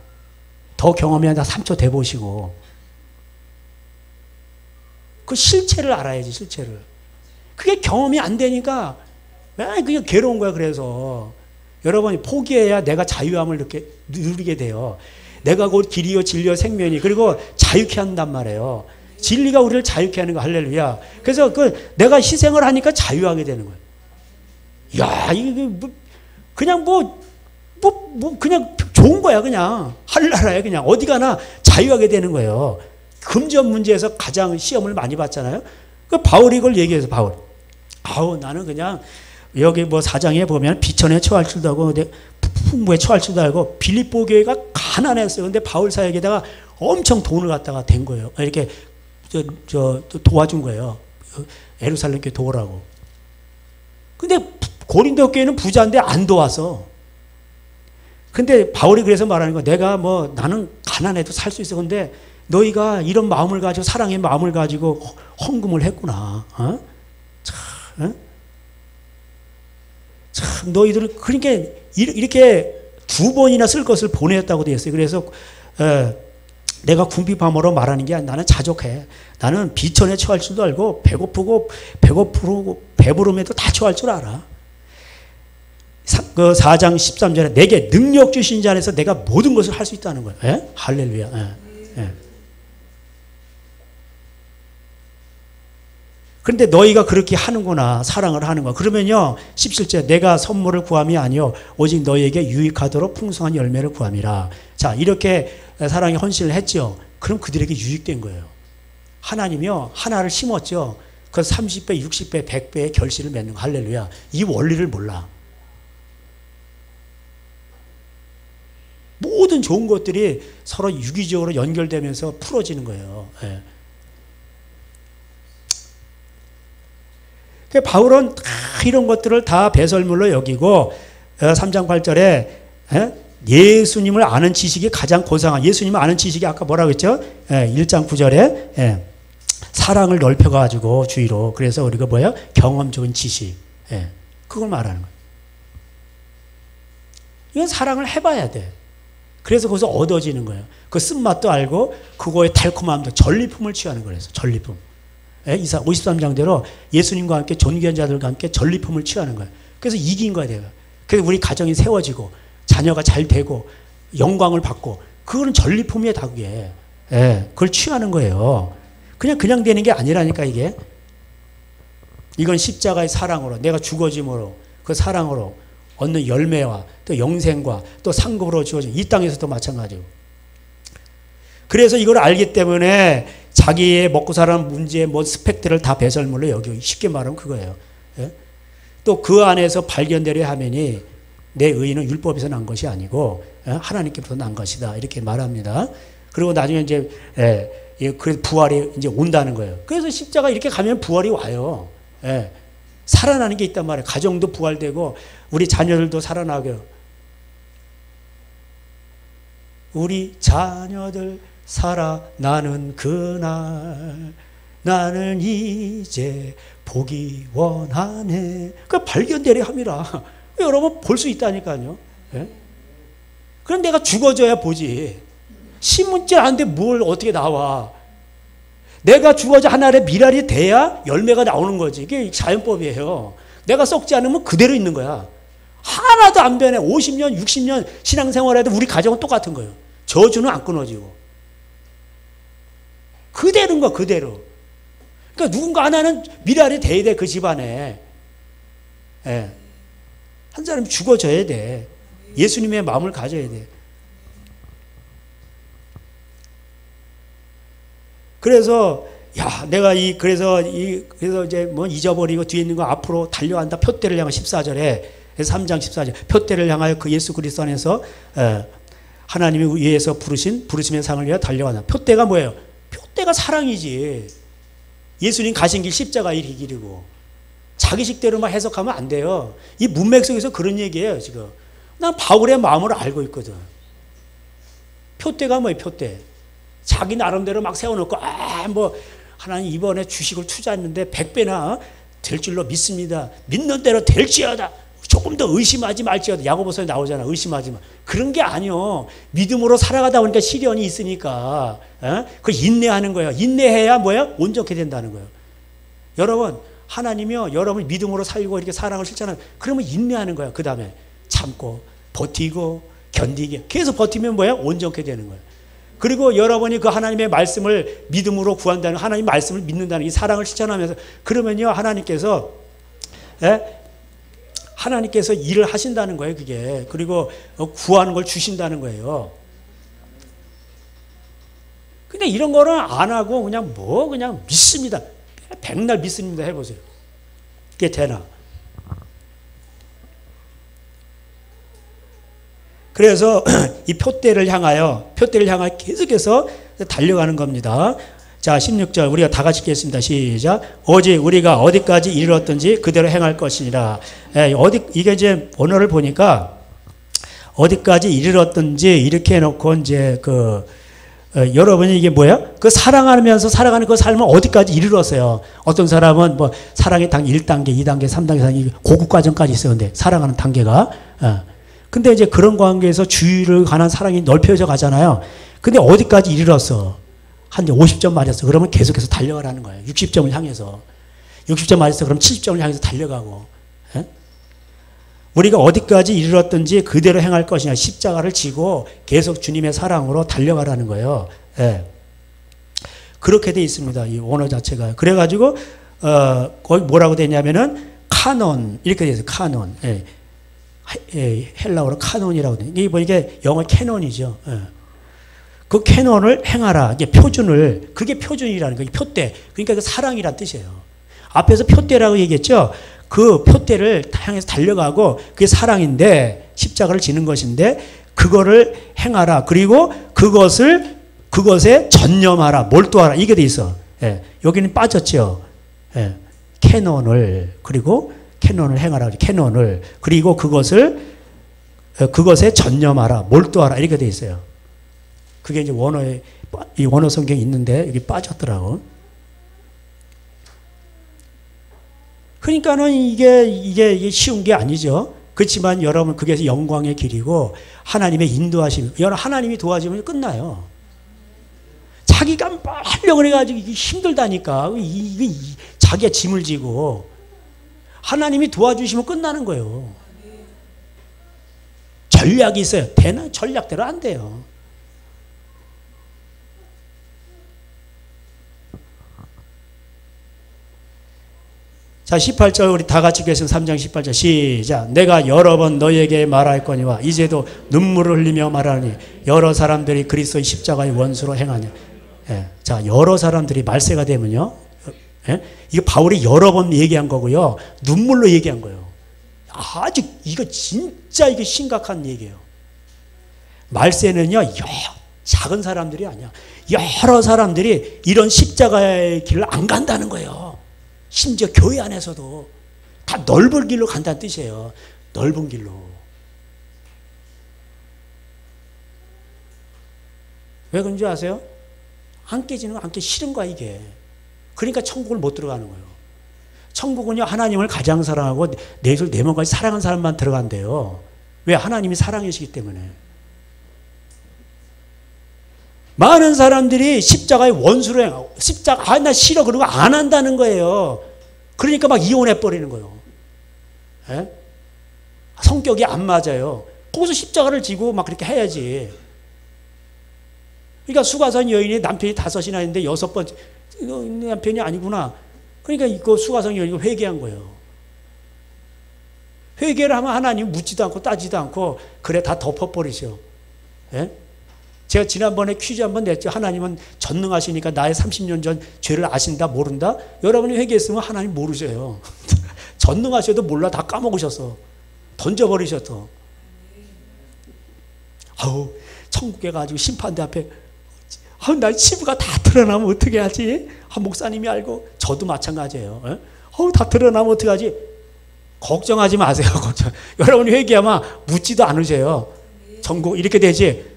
[SPEAKER 1] 더 경험이 아니라 3초 대보시고. 그 실체를 알아야지, 실체를. 그게 경험이 안 되니까 그게 괴로운 거야. 그래서 여러분이 포기해야 내가 자유함을 누리게 돼요. 내가 곧 길이요 진리요 생명이, 그리고 자유케 한단 말이에요. 진리가 우리를 자유케 하는 거. 할렐루야. 그래서 내가 희생을 하니까 자유하게 되는 거예요. 야, 이게 그냥 그냥 좋은 거야. 그냥 할나라에 그냥 어디 가나 자유하게 되는 거예요. 금전 문제에서 가장 시험을 많이 받잖아요. 그 바울이 이걸 얘기해서 나는 그냥 여기 뭐 4장에 보면 비천에 처할 줄도 알고 풍부에 처할 줄도 알고 빌립보 교회가 가난했어요. 근데 바울 사역에다가 엄청 돈을 갖다가 댄 거예요. 이렇게 도와준 거예요. 예루살렘 교회 도우라고. 근데 고린도 교회는 부자인데 안 도와서. 근데 바울이 그래서 말하는 거, 내가 뭐 나는 가난해도 살 수 있어. 근데 너희가 이런 마음을 가지고 사랑의 마음을 가지고 헌금을 했구나. 참 너희들은 그러니까 이렇게 2번이나 쓸 것을 보냈다고 되어 있어요. 그래서 내가 궁핍함으로 말하는 게 아니라 나는 자족해. 나는 비천에 처할 줄도 알고 배고프고 배부름에도 다 처할 줄 알아. 그 4장 13절에 내게 능력 주신 자 안에서 내가 모든 것을 할 수 있다는 거예요. 예? 할렐루야. 예. 예. 그런데 너희가 그렇게 하는구나. 사랑을 하는구나. 그러면요 17절 내가 선물을 구함이 아니요 오직 너희에게 유익하도록 풍성한 열매를 구함이라. 자 이렇게 사랑에 헌신을 했죠. 그럼 그들에게 유익된 거예요. 하나님이요 하나를 심었죠. 그 30배 60배 100배의 결실을 맺는 거. 할렐루야. 이 원리를 몰라. 모든 좋은 것들이 서로 유기적으로 연결되면서 풀어지는 거예요. 예. 바울은 다 이런 것들을 다 배설물로 여기고 3장 8절에 예수님을 아는 지식이 가장 고상한, 예수님을 아는 지식이 아까 뭐라고 했죠? 1장 9절에 사랑을 넓혀가지고 주의로, 그래서 우리가 뭐야? 경험적인 지식, 그걸 말하는 거예요. 이건 사랑을 해봐야 돼. 그래서 거기서 얻어지는 거예요. 그 쓴맛도 알고 그거의 달콤함도, 전리품을 취하는 거예요. 전리품. 이사 53장대로 예수님과 함께 존귀한 자들과 함께 전리품을 취하는 거예요. 그래서 이긴 거야 내가. 그래서 우리 가정이 세워지고 자녀가 잘 되고 영광을 받고, 그거는 전리품이에요 다 그게. 그걸 취하는 거예요. 그냥 되는 게 아니라니까 이게. 이건 십자가의 사랑으로, 내가 죽어짐으로 그 사랑으로 얻는 열매와 또 영생과 또 상급으로 주어진, 이 땅에서도 마찬가지고. 그래서 이걸 알기 때문에 자기의 먹고 사는 문제의 뭐 스펙들을 다 배설물로 여기고, 쉽게 말하면 그거예요. 또 그 안에서 발견되려 하면이 내 의의는 율법에서 난 것이 아니고 하나님께로부터 난 것이다, 이렇게 말합니다. 그리고 나중에 이제 그래서 부활이 이제 온다는 거예요. 그래서 십자가 이렇게 가면 부활이 와요. 살아나는 게 있단 말이에요. 가정도 부활되고 우리 자녀들도 살아나게. 우리 자녀들 살아나는 그날 나는 이제 보기 원하네. 그 발견되려 함이라. 여러분 볼 수 있다니까요. 그럼 내가 죽어져야 보지. 신문지 않는데 뭘 어떻게 나와. 내가 죽어져 하나의 미랄이 돼야 열매가 나오는 거지. 이게 자연법이에요. 내가 썩지 않으면 그대로 있는 거야. 하나도 안 변해. 50년 60년 신앙생활해도 우리 가정은 똑같은 거예요. 저주는 안 끊어지고 그대로인 거야. 그대로. 그러니까 누군가 하나는 미랄이 돼야 돼. 그 집안에. 한 사람이 죽어져야 돼. 예수님의 마음을 가져야 돼. 그래서 내가 그래서 이제 뭐 잊어버리고 뒤에 있는 거 앞으로 달려간다. 표대를 향한 14절에 3장 14절 표대를 향하여 그 예수 그리스도 안에서 하나님이 위에서 부르심의 상을 위하여 달려간다. 표대가 뭐예요? 표대가 사랑이지. 예수님 가신 길 십자가 이 길이고 자기 식대로만 해석하면 안 돼요. 이 문맥 속에서 그런 얘기예요 지금. 난 바울의 마음을 알고 있거든. 표대가 뭐예요? 표대. 자기 나름대로 막 세워놓고 뭐 하나님 이번에 주식을 투자했는데 100배나 될 줄로 믿습니다. 믿는 대로 될지어다. 조금 더 의심하지 말지어다. 야고보서에 나오잖아. 의심하지 마. 그런 게 아니요. 믿음으로 살아가다 보니까 시련이 있으니까 그 인내하는 거예요. 인내해야 뭐야? 온전케 된다는 거예요. 여러분 하나님이요 여러분 믿음으로 살고 이렇게 사랑을 실천하면 그러면 인내하는 거예요. 그 다음에 참고 버티고 견디게 계속 버티면 뭐야? 온전케 되는 거예요. 그리고 여러분이 그 하나님의 말씀을 믿음으로 구한다는, 하나님 말씀을 믿는다는 이 사랑을 실천하면서 그러면요 하나님께서 일을 하신다는 거예요. 그게. 그리고 구하는 걸 주신다는 거예요. 근데 이런 거는 안 하고 그냥 믿습니다. 백날 믿습니다 해보세요. 그게 되나? 그래서 이 표대를 향하여 계속해서 달려가는 겁니다. 자, 16절 우리가 다 같이 읽겠습니다. 시작. 오직 우리가 어디까지 이르렀든지 그대로 행할 것이니라. 이게 이제 언어를 보니까 어디까지 이르렀든지 이렇게 해놓고 이제 여러분이 이게 뭐야? 그 사랑하면서 살아가는 그 삶은 어디까지 이르렀어요. 어떤 사람은 뭐 사랑의 단계 1단계, 2단계, 3단계, 고급 과정까지 있어요. 근데 사랑하는 단계가. 근데 이제 그런 관계에서 주의를 관한 사랑이 넓혀져 가잖아요. 근데 어디까지 이르렀어? 한 50점 맞았어. 그러면 계속해서 달려가라는 거예요. 60점을 향해서. 60점 맞았어. 그럼 70점을 향해서 달려가고. 예? 우리가 어디까지 이르렀든지 그대로 행할 것이냐. 십자가를 지고 계속 주님의 사랑으로 달려가라는 거예요. 예. 그렇게 돼 있습니다. 이 원어 자체가. 그래가지고, 거기 뭐라고 되냐면은, 카논. 이렇게 돼 있어요. 카논. 예. 헬라어로 카논이라고 돼. 이게 뭐 이게 영어 캐논이죠. 예. 그 캐논을 행하라. 이게 표준을, 그게 표준이라는 거예요. 표대. 그러니까 그 사랑이란 뜻이에요. 앞에서 표대라고 얘기했죠. 그 표대를 향해서 달려가고 그게 사랑인데 십자가를 지는 것인데 그거를 행하라. 그리고 그것에 전념하라. 몰두하라. 이게 돼 있어. 예. 여기는 빠졌죠. 예. 캐논을 행하라. 캐논을. 그리고 그것에 전념하라. 몰두하라. 이렇게 돼 있어요. 그게 이제 이 원어 성경이 있는데 여기 빠졌더라고. 그러니까는 이게 쉬운 게 아니죠. 그렇지만 여러분 그게 영광의 길이고 하나님의 인도하심. 하나님이 도와주면 끝나요. 자기가 하려고 해가지고 이게 힘들다니까. 자기가 짐을 지고 하나님이 도와주시면 끝나는 거예요. 전략이 있어요. 되나? 전략대로 안 돼요. 자, 18절 우리 다 같이 계신 3장 18절 시작. 내가 여러 번 너에게 말하였거니와 이제도 눈물을 흘리며 말하니 여러 사람들이 그리스도의 십자가의 원수로 행하냐. 예. 자, 여러 사람들이 말세가 되면요. 예? 이거 바울이 여러 번 얘기한 거고요. 눈물로 얘기한 거예요. 아주 이거 진짜 이게 심각한 얘기예요. 말세는요. 작은 사람들이 아니야. 여러 사람들이 이런 십자가의 길을 안 간다는 거예요. 심지어 교회 안에서도 다 넓은 길로 간다는 뜻이에요. 넓은 길로. 왜 그런 줄 아세요? 안 깨지는 거, 안 깨 싫은 거야 이게. 그러니까 천국을 못 들어가는 거예요. 천국은요 하나님을 가장 사랑하고 내 손 내 몸까지 사랑하는 사람만 들어간대요. 왜? 하나님이 사랑이시기 때문에. 많은 사람들이 십자가의 원수로 행하고 십자가 나 싫어 그러고 안 한다는 거예요. 그러니까 막 이혼해 버리는 거예요. 에? 성격이 안 맞아요. 거기서 십자가를 지고 막 그렇게 해야지. 그러니까 수가성 여인이 남편이 5이나 있는데 6번째 남편이 아니구나. 그러니까 그 수가성 여인이 회개한 거예요. 회개를 하면 하나님 묻지도 않고 따지도 않고 그래 다 덮어버리죠. 에? 제가 지난번에 퀴즈 한번 냈죠. 하나님은 전능하시니까 나의 30년 전 죄를 아신다 모른다? 여러분이 회개했으면 하나님 모르세요. 전능하셔도 몰라. 다 까먹으셨어. 던져버리셨어. 아우 천국에 가지고 심판대 앞에 나 치부가 다 드러나면 어떻게 하지? 목사님이 알고 저도 마찬가지예요. 다 드러나면 어떻게 하지? 걱정하지 마세요. 걱정. 여러분이 회개하면 묻지도 않으세요. 전국 이렇게 되지.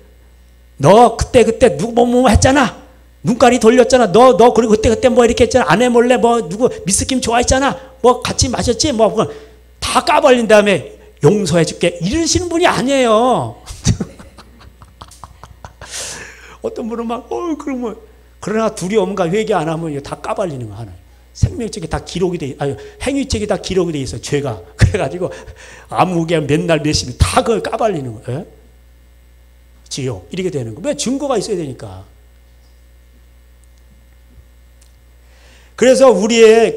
[SPEAKER 1] 너 그때 누구 뭐 했잖아. 눈깔이 돌렸잖아. 너 그리고 그때 뭐 이렇게 했잖아. 아내 몰래 뭐 누구 미스김 좋아했잖아. 뭐 같이 마셨지. 뭐 다 까발린 다음에 용서해 줄게. 이러시는 분이 아니에요. 어떤 분은 막 그러면 그러나 두려움과 회개 안 하면 다 까발리는 거 하나. 생명책에 다 기록이 돼, 행위책에 다 기록이 돼 있어. 죄가. 그래가지고 아무개 맨날 몇십 다 그걸 까발리는 거예요. 지옥 이렇게 되는 거. 왜? 증거가 있어야 되니까. 그래서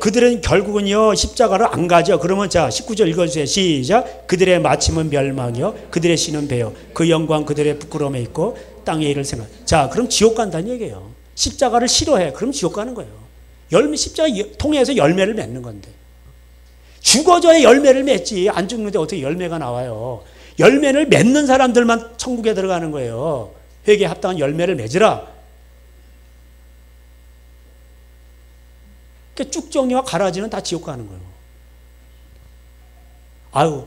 [SPEAKER 1] 그들은 결국은요 십자가를 안 가죠. 그러면 자 19절 읽어주세요. 시작. 그들의 마침은 멸망이요 그들의 신은 배요 그 영광 그들의 부끄러움에 있고 땅의 일을 생각. 자 그럼 지옥 간다는 얘기예요. 십자가를 싫어해. 그럼 지옥 가는 거예요. 십자가 통해서 열매를 맺는 건데 죽어져야 열매를 맺지. 안 죽는데 어떻게 열매가 나와요. 열매를 맺는 사람들만 천국에 들어가는 거예요. 회개에 합당한 열매를 맺으라. 그러니까 쭉정이와 가라지는 다 지옥 가는 거예요. 아유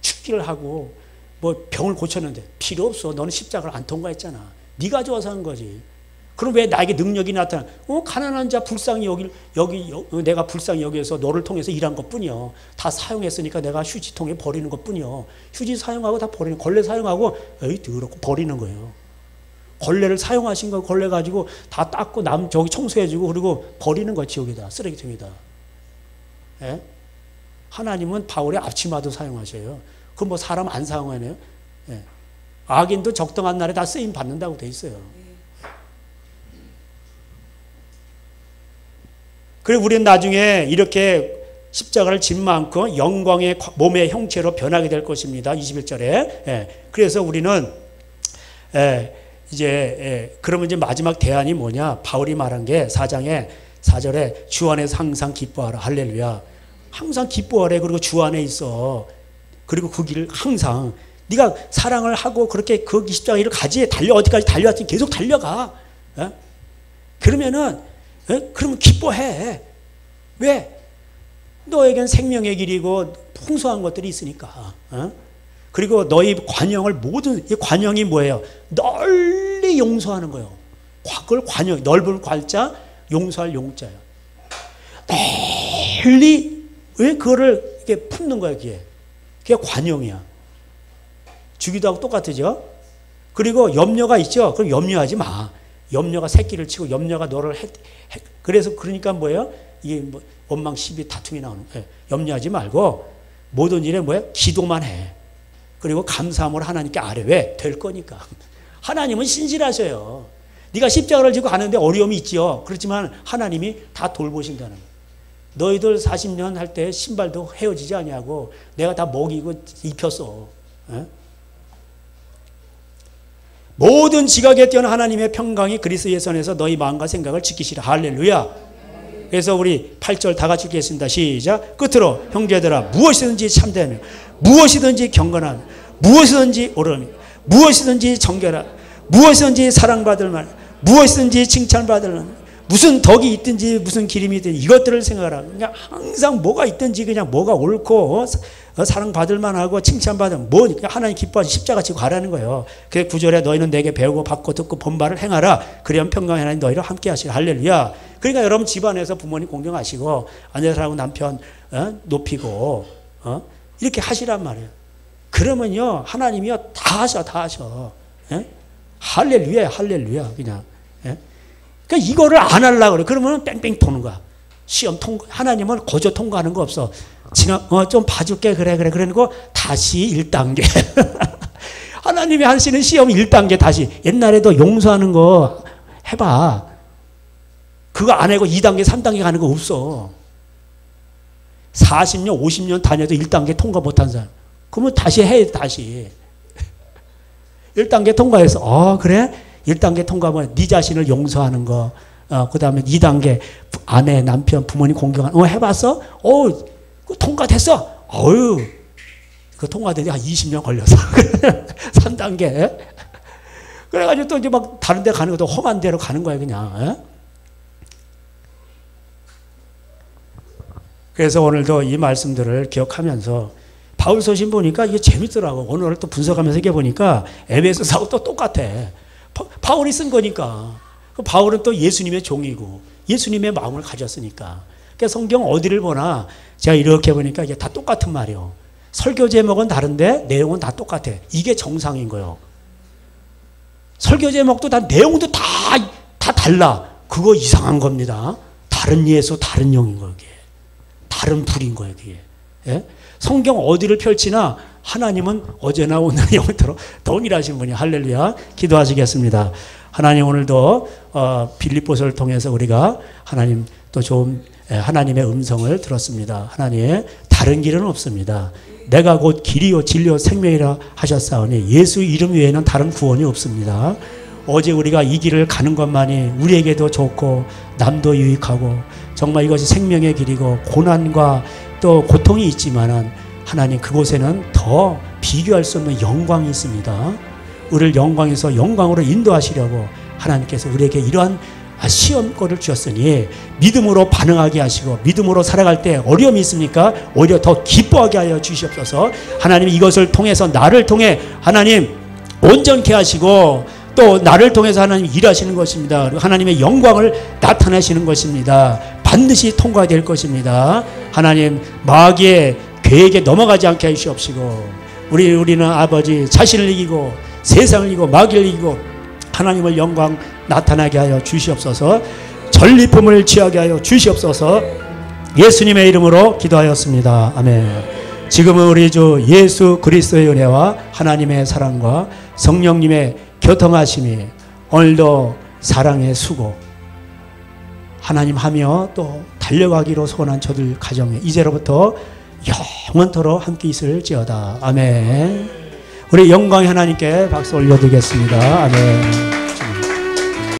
[SPEAKER 1] 죽기를 하고 뭐 병을 고쳤는데 필요 없어. 너는 십자가를 안 통과했잖아. 네가 좋아서 한 거지. 그럼 왜 나에게 능력이 나타나? 가난한 자 불쌍히 내가 불쌍히 여기에서 너를 통해서 일한 것뿐이요. 다 사용했으니까 내가 휴지통에 버리는 것뿐이요. 휴지 사용하고 다 버리는, 걸레 사용하고 에이 더럽고 버리는 거예요. 걸레를 사용하신 거 걸레 가지고 다 닦고 저기 청소해주고 그리고 버리는 거 지옥에다, 쓰레기통에다. 예? 하나님은 바울의 앞치마도 사용하셔요. 그럼 뭐 사람 안 사용하네요. 예. 악인도 적당한 날에 다 쓰임 받는다고 돼 있어요. 그리고 우리는 나중에 이렇게 십자가를 진 만큼 영광의 몸의 형체로 변하게 될 것입니다. 21절에. 예. 그래서 우리는 그러면 이제 마지막 대안이 뭐냐? 바울이 말한 게 4장에 4절에 주 안에서 항상 기뻐하라. 할렐루야. 항상 기뻐하래. 그리고 주 안에 있어. 그리고 그 길을 항상 네가 사랑을 하고 그렇게 그 십자가 길을 가지. 어디까지 달려왔지? 계속 달려가. 예? 그러면 기뻐해. 왜? 너에겐 생명의 길이고 풍성한 것들이 있으니까. 그리고 너희 관영을 이 관영이 뭐예요? 널리 용서하는 거예요. 그걸 관영, 넓은 괄자, 용서할 용자예요. 널리 왜 그거를 이렇게 품는 거야, 그게 관영이야. 주기도 하고 똑같으죠? 그리고 염려가 있죠? 그럼 염려하지 마. 염려가 새끼를 치고 염려가 너를 그래서 그러니까 뭐예요? 이게 뭐 원망 시비 다툼이 나오는 거예요. 염려하지 말고 모든 일에 뭐예요? 기도만 해. 그리고 감사함으로 하나님께 아뢰. 왜? 될 거니까. 하나님은 신실하셔요. 네가 십자가를 지고 가는데 어려움이 있지요. 그렇지만 하나님이 다 돌보신다는 거예요. 너희들 40년 할 때 신발도 헤어지지 아니하고 내가 다 먹이고 입혔어. 에? 모든 지각에 뛰어난 하나님의 평강이 그리스도 예수 안에서 너희 마음과 생각을 지키시라. 할렐루야. 그래서 우리 8절 다 같이 읽겠습니다. 시작. 끝으로 형제들아 무엇이든지 참되며 무엇이든지 경건하며 무엇이든지 옳으며 무엇이든지 정결하며 무엇이든지 사랑받을 만 무엇이든지 칭찬받을 만 무슨 덕이 있든지 무슨 기림이 있든지 이것들을 생각하라. 그냥 항상 뭐가 있든지 그냥 뭐가 옳고 사랑받을 만하고 칭찬받으면 뭐니까 하나님 기뻐하시 십자가 지고 가라는 거예요. 그 9절에 너희는 내게 배우고 받고 듣고 본바를 행하라. 그리하면 평강의 하나님 너희를 함께 하시라. 할렐루야. 그러니까 여러분 집안에서 부모님 공경하시고 아내들하고 남편 높이고 이렇게 하시란 말이에요. 그러면요 하나님이요 다 하셔. 예? 할렐루야 할렐루야 그냥. 예? 그러니까 이거를 안 하려고 그래. 그러면 뺑뺑 도는 거야. 시험 통과. 하나님은 거저 통과하는 거 없어. 좀 봐줄게. 그래. 그러고 다시 1단계. 하나님이 하시는 시험 1단계 다시. 옛날에도 용서하는 거 해봐. 그거 안 하고 2단계, 3단계 가는 거 없어. 40년, 50년 다녀도 1단계 통과 못한 사람. 그러면 다시 해, 다시. 1단계 통과해서, 그래? 1단계 통과하면 네 자신을 용서하는 거, 그 다음에 2단계 아내, 남편, 부모님 공경하는 거 해봤어? 통과됐어? 그 통과되니 한 20년 걸려서. 3단계. 그래가지고 또 이제 막 다른 데 가는 것도 험한 데로 가는 거야, 그냥. 그래서 오늘도 이 말씀들을 기억하면서 바울 서신 보니까 이게 재밌더라고. 오늘 또 분석하면서 이게 보니까 에베소서하고 또 똑같아. 바울이 쓴 거니까. 바울은 또 예수님의 종이고 예수님의 마음을 가졌으니까. 그러니까 성경 어디를 보나 제가 이렇게 보니까 이게 다 똑같은 말이에요. 설교 제목은 다른데 내용은 다 똑같아. 이게 정상인 거예요. 설교 제목도 다 내용도 다 달라. 그거 이상한 겁니다. 다른 예수, 다른 영인 거예요. 다른 불인 거예요. 그게. 예? 성경 어디를 펼치나 하나님은 어제나 오늘 영원토록 동일하신 분이. 할렐루야. 기도하시겠습니다. 하나님 오늘도 빌립보서를 통해서 우리가 하나님 또 좋은 하나님의 음성을 들었습니다. 하나님 다른 길은 없습니다. 내가 곧 길이요 진리요 생명이라 하셨사오니 예수 이름 외에는 다른 구원이 없습니다. 어제 우리가 이 길을 가는 것만이 우리에게도 좋고 남도 유익하고 정말 이것이 생명의 길이고 고난과 또 고통이 있지만은 하나님 그곳에는 더 비교할 수 없는 영광이 있습니다. 우리를 영광에서 영광으로 인도하시려고 하나님께서 우리에게 이러한 시험거리를 주셨으니 믿음으로 반응하게 하시고 믿음으로 살아갈 때 어려움이 있습니까? 오히려 더 기뻐하게 하여 주시옵소서. 하나님 이것을 통해서 나를 통해 하나님 온전케 하시고 또 나를 통해서 하나님 일하시는 것입니다. 하나님의 영광을 나타내시는 것입니다. 반드시 통과될 것입니다. 하나님 마귀의 계획에 넘어가지 않게 해주시옵시고 우리는 아버지 자신을 이기고 세상을 이기고 마귀를 이기고 하나님을 영광 나타나게 하여 주시옵소서. 전리품을 취하게 하여 주시옵소서. 예수님의 이름으로 기도하였습니다. 아멘. 지금은 우리 주 예수 그리스도의 은혜와 하나님의 사랑과 성령님의 교통하심이 오늘도 사랑의 수고 하나님 하며 또 달려가기로 소원한 저들 가정에 이제로부터 영원토록 함께 있을지어다. 아멘. 우리 영광의 하나님께 박수 올려드리겠습니다. 아멘.